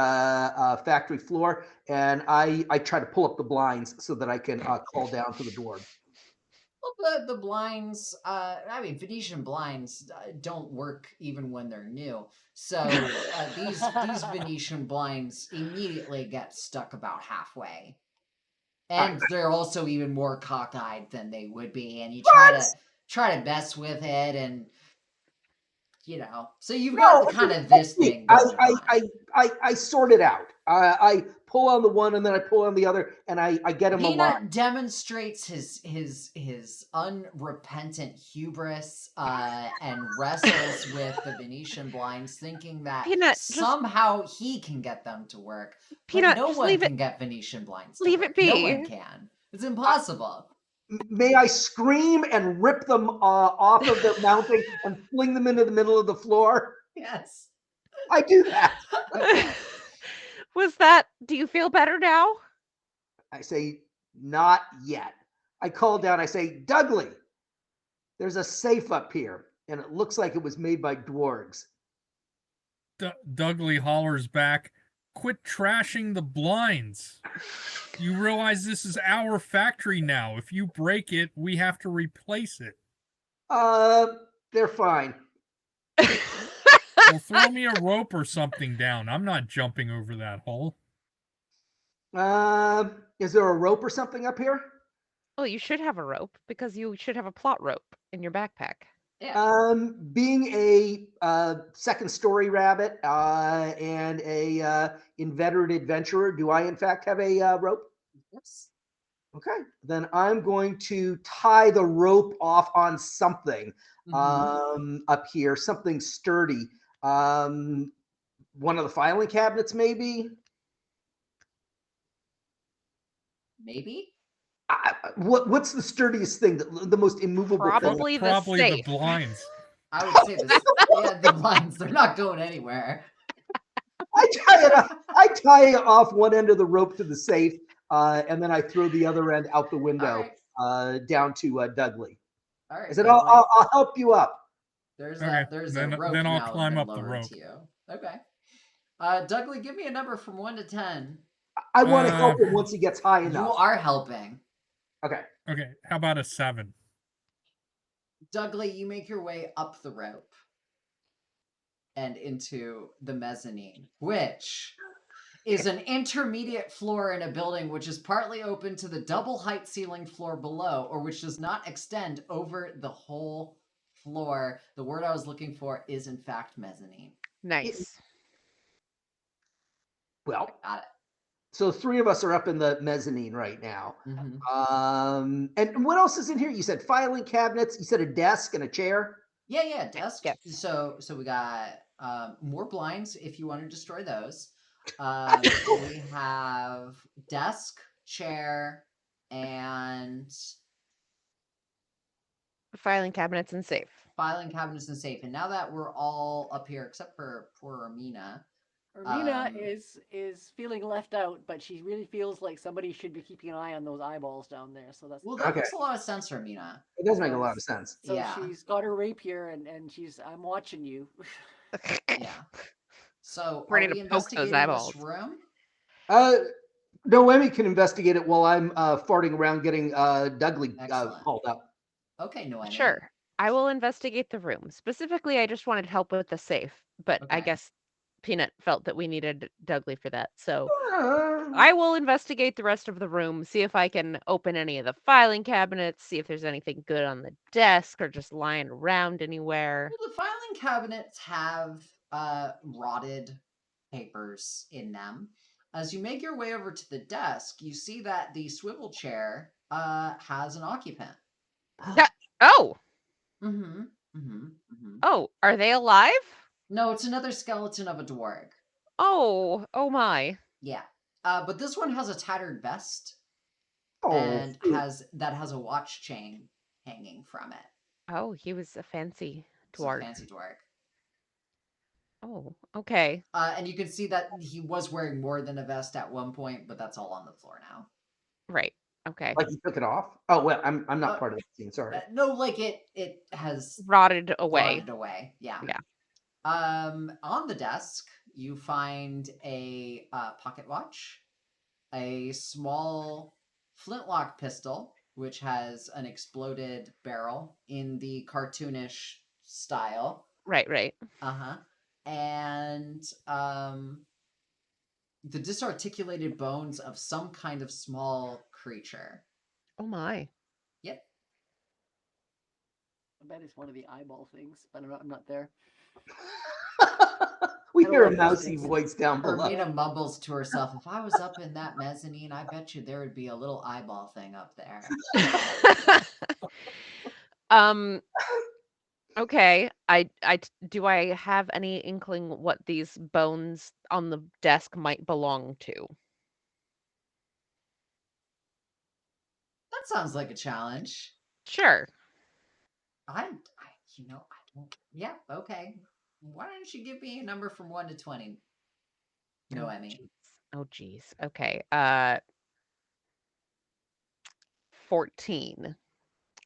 factory floor, and I try to pull up the blinds so that I can call down to the dwarg. Well, the blinds, Venetian blinds don't work even when they're new. So these Venetian blinds immediately get stuck about halfway. And they're also even more cockeyed than they would be. And you try to mess with it, and so you've got kind of this thing going on. I sort it out. I pull on the one and then I pull on the other, and I get him Peanut alive. demonstrates his unrepentant hubris and wrestles with the Venetian blinds, thinking that Peanut, somehow he can get them to work. Peanut, but no just one leave can it. get Venetian blinds to Leave work. it be. No one can. It's impossible. May I scream and rip them off of their mounting and fling them into the middle of the floor? Yes. I do that. Okay. Do you feel better now? I say, not yet. I call down, I say, Dudley, there's a safe up here, and it looks like it was made by dwarves. Dudley hollers back, quit trashing the blinds. You realize this is our factory now. If you break it, we have to replace it. They're fine. Well, throw me a rope or something down. I'm not jumping over that hole. Is there a rope or something up here? Well, you should have a rope because you should have a plot rope in your backpack. Yeah. Being a second story rabbit and a inveterate adventurer, do I in fact have a rope? Yes. Okay, then I'm going to tie the rope off on something up here, something sturdy. One of the filing cabinets, maybe. Maybe. What's the sturdiest thing? The most immovable thing? Probably the Probably the safe. blinds. I would say this. Yeah, the blinds. They're not going anywhere. I tie off one end of the rope to the safe, and then I throw the other end out the window down to Dudley. All right. I said, Dudley. I'll help you up. There's Okay, there's then- a rope then I'll now climb been up the lowered rope. to you. Okay. Dudley, give me a number from 1 to 10. I want to help him once he gets high You enough. are helping. Okay. Okay, how about a 7? Dudley, you make your way up the rope and into the mezzanine, which is an intermediate floor in a building which is partly open to the double height ceiling floor below, or which does not extend over the whole floor. The word I was looking for is in fact mezzanine. Nice. Well, Got it. so 3 of us are up in the mezzanine right now. Mm-hmm. And what else is in here? You said filing cabinets. You said a desk and a chair. Yeah, desk. Yes. So we got more blinds if you want to destroy those. We have desk, chair, and Filing cabinets and safe. filing cabinets and safe. And now that we're all up here, except for poor Ermina. Ermina is feeling left out, but she really feels like somebody should be keeping an eye on those eyeballs down there. So that's Well, that Okay. makes a lot of sense, Ermina. It does make a lot of sense. so Yeah. she's got her rapier and she's I'm watching you. Yeah. So Ready are to we poke those investigating eyeballs. this room? Noemi can investigate it while I'm farting around getting Dudley Excellent. hauled up. Okay, Noemi. Sure. I will investigate the room. Specifically, I just wanted help with the safe, but I Okay. guess Peanut felt that we needed Dudley for that. So Uh, I will investigate the rest of the room, see if I can open any of the filing cabinets, see if there's anything good on the desk or just lying around anywhere. Well, the filing cabinets have rotted papers in them. As you make your way over to the desk, you see that the swivel chair has an occupant. Oh, Mm-hmm. oh, are they alive? No, it's another skeleton of a dwarg. Oh my. Yeah. But this one has a tattered vest oh, and has a watch chain hanging from it. Oh, he was a fancy It's a dwarf. fancy dwarg. Oh, okay. And you can see that he was wearing more than a vest at one point, but that's all on the floor now. Right. Okay. like he took it off. Oh well, I'm not part of the scene. Sorry. No, like it has Rotted away. rotted away. Yeah. Yeah. On the desk, you find a pocket watch, a small flintlock pistol, which has an exploded barrel in the cartoonish style. Right. And the disarticulated bones of some kind of small creature. Oh my. Yep. I bet it's one of the eyeball things, but I'm not there. We I don't hear a like those mousy things. voice down below. Ermina mumbles to herself, if I was up in that mezzanine, I bet you there would be a little eyeball thing up there. Okay. Do I have any inkling what these bones on the desk might belong to? That sounds like a challenge. Sure. I don't. Yeah, okay. Why don't you give me a number from 1 to 20? Noemi. Oh geez. Okay. 14.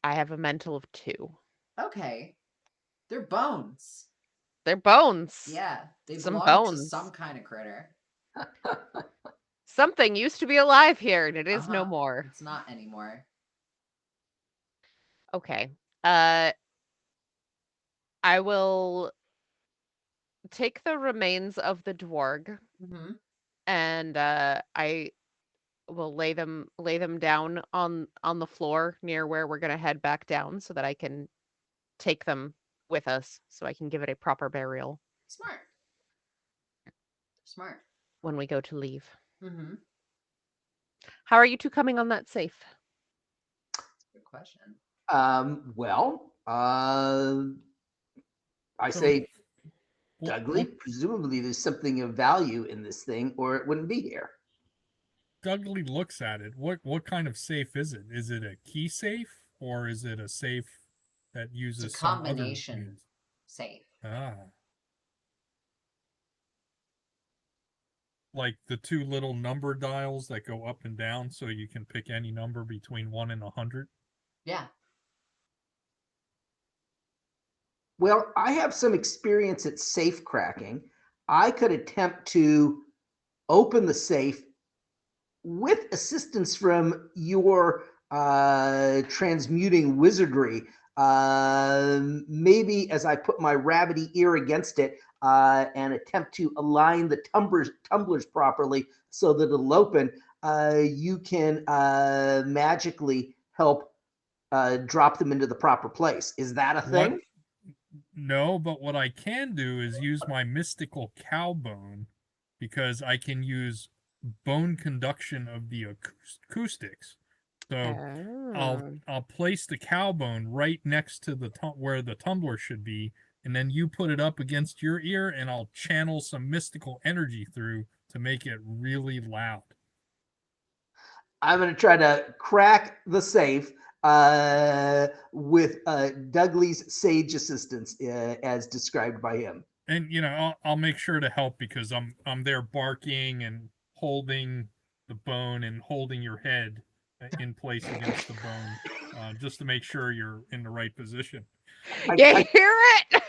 I have a mental of 2. Okay. They're bones. They're bones. Yeah, they Some belong to bones. some kind of critter. Something used to be alive here and it is no Uh-huh. more. It's not anymore. Okay. I will take the remains of the dwarg Mm-hmm. and I will lay them down on the floor near where we're gonna head back down so that I can take them with us so I can give it a proper burial Smart. Smart. when we go to leave. Mm-hmm. How are you two coming on that safe? Good question. Well, I So, say, well, Dudley, presumably there's something of value in this thing, or it wouldn't be here. Dudley looks at it. What kind of safe is it? Is it a key safe or is it a safe that It's a uses some other combination means? safe. Ah, like the two little number dials that go up and down, so you can pick any number between 1 and 100. Yeah. Well, I have some experience at safe cracking. I could attempt to open the safe with assistance from your transmuting wizardry. Maybe as I put my rabbity ear against it and attempt to align the tumblers properly so that it'll open, you can magically help drop them into the proper place. Is that a What? thing? No, but what I can do is use my mystical cow bone, because I can use bone conduction of the acoustics. So Oh. I'll place the cow bone right next to the where the tumbler should be, and then you put it up against your ear, and I'll channel some mystical energy through to make it really loud. I'm going to try to crack the safe with Dudley's sage assistance, as described by him. And I'll make sure to help, because I'm there barking and holding the bone and holding your head in place against the bone, just to make sure you're in the right position. I, You I, hear it?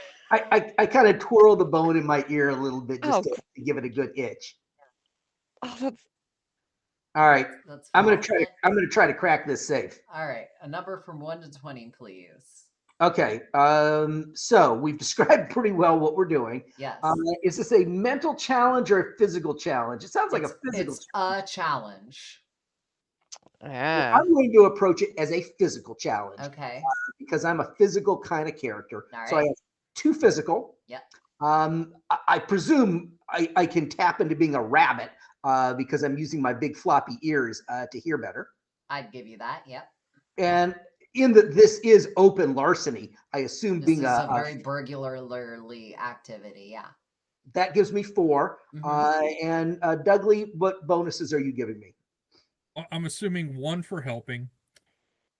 I kind of twirl the bone in my ear a little bit just Oh, to give it a good itch. oh, that's All right, That's I'm going fantastic. to try to crack this safe. All right. A number from 1 to 20, please. Okay, so we've described pretty well what we're doing. Yes. Is this a mental challenge or a physical challenge? It sounds like a physical It's challenge. a challenge. Well, yeah. I'm going to approach it as a physical challenge Okay. because I'm a physical kind of character. All So I right. have 2 physical. Yep. I presume I can tap into being a rabbit because I'm using my big floppy ears to hear better. I'd give you that. Yep. And in that this is open larceny, I assume This being is a very burglarly activity. Yeah. that gives me 4. Mhm. And Dudley, what bonuses are you giving me? I'm assuming 1 for helping,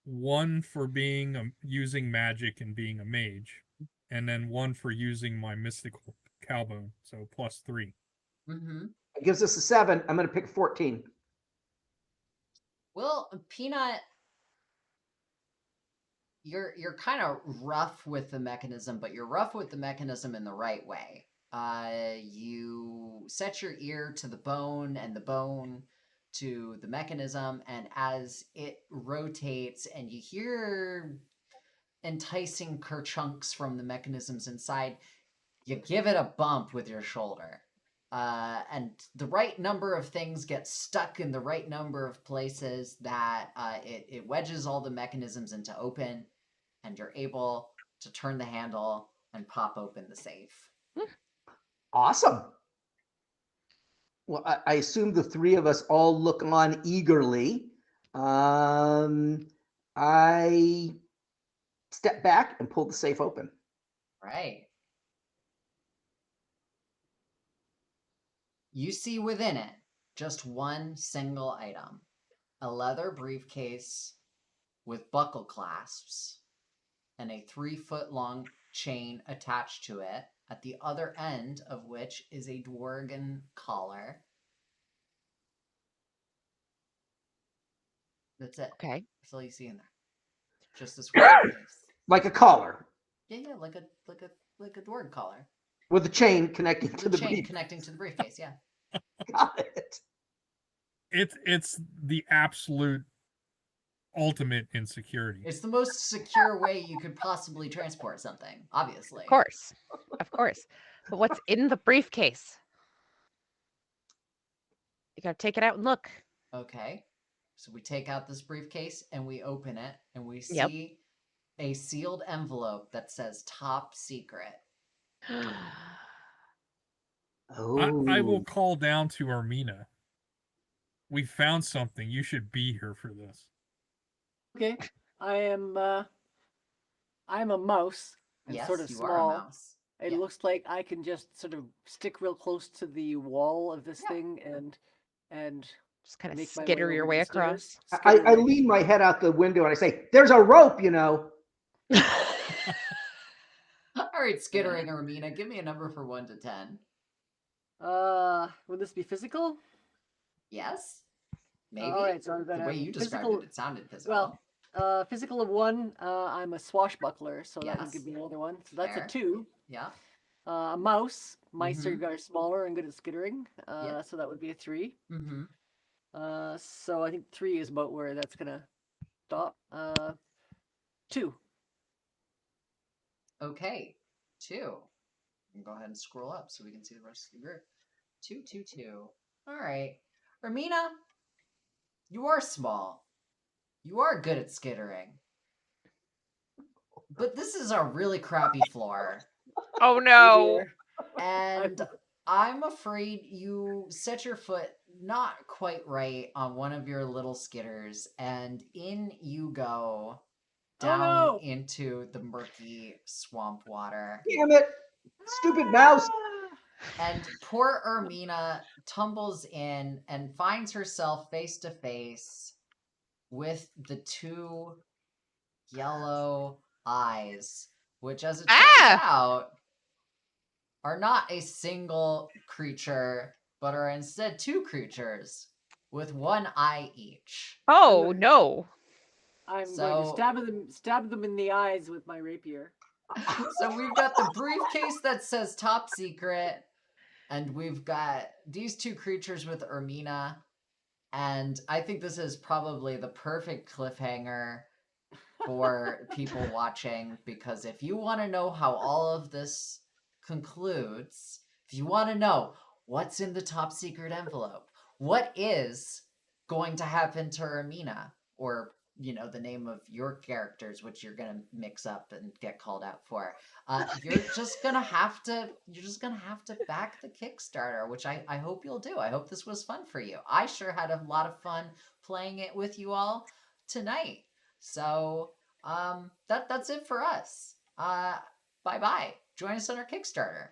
1 for being using magic and being a mage, and then 1 for using my mystical cowbone, so plus 3. Mhm. It gives us a 7. I'm going to pick 14. Well, Peanut, you're kind of rough with the mechanism, but you're rough with the mechanism in the right way. You set your ear to the bone and the bone to the mechanism, and as it rotates and you hear enticing kerchunks from the mechanisms inside, you give it a bump with your shoulder. And the right number of things get stuck in the right number of places that it wedges all the mechanisms into open, and you're able to turn the handle and pop open the safe. Awesome. Well, I assume the 3 of us all look on eagerly. I step back and pull the safe open. Right. You see within it just one single item: a leather briefcase with buckle clasps and a 3-foot-long chain attached to it, at the other end of which is a dwarven collar. That's it. Okay. That's all you see in there. Just this briefcase. Like a collar Yeah, like a dwarven collar. with a chain connecting to With the chain brief. connecting to the briefcase. Yeah. Got it. It's the absolute ultimate in security. It's the most secure way you could possibly transport something, obviously. Of course. Of course. But what's in the briefcase? You gotta take it out and look. Okay. So we take out this briefcase and we open it and we Yep. see a sealed envelope that says top secret. I will Oh, call down to Armina. We found something. You should be here for this. Okay. I'm a mouse and Yes, sort of you are a small. mouse. It Yeah. looks like I can just sort of stick real close to the wall of this Yeah. thing and Just kind of make my way skitter over your to way the stairs. across. Skitter I away. lean my head out the window and I say, "There's a rope, you know." All right, skittering Armina, give me a number for 1 to 10. Would this be physical? Yes? Maybe? All right, so I'm The gonna way you described physical. it sounded physical. Well, physical of 1. I'm a swashbuckler, so that would Yes. give me another one. So that's Fair. a 2. Yeah. A mouse. Mice Mhm. are smaller and good at skittering. Yep. So that would be a 3. Mm-hmm. So I think 3 is about where that's gonna stop. 2. Okay. 2. And go ahead and scroll up so we can see the rest of the group. 2, 2, 2. All right. Armina, you are small. You are good at skittering. But this is a really crappy floor. Oh Oh no. dear. And I'm afraid you set your foot not quite right on one of your little skitters, and in you go down no! into the murky swamp water. Damn it, stupid mouse! And poor Ermina tumbles in and finds herself face to face with the 2 yellow eyes, which, as it turns out, are not a single creature, but are instead 2 creatures with 1 eye each. Oh no. I'm So- going to stab them in the eyes with my rapier. So we've got the briefcase that says top secret, and we've got these 2 creatures with Ermina, and I think this is probably the perfect cliffhanger for people watching, because if you want to know how all of this concludes, if you want to know what's in the top secret envelope, what is going to happen to Ermina, or the name of your characters, which you're gonna mix up and get called out for, you're just gonna have to back the Kickstarter, which I hope you'll do. I hope this was fun for you. I sure had a lot of fun playing it with you all tonight. So that's it for us. Bye bye. Join us on our Kickstarter.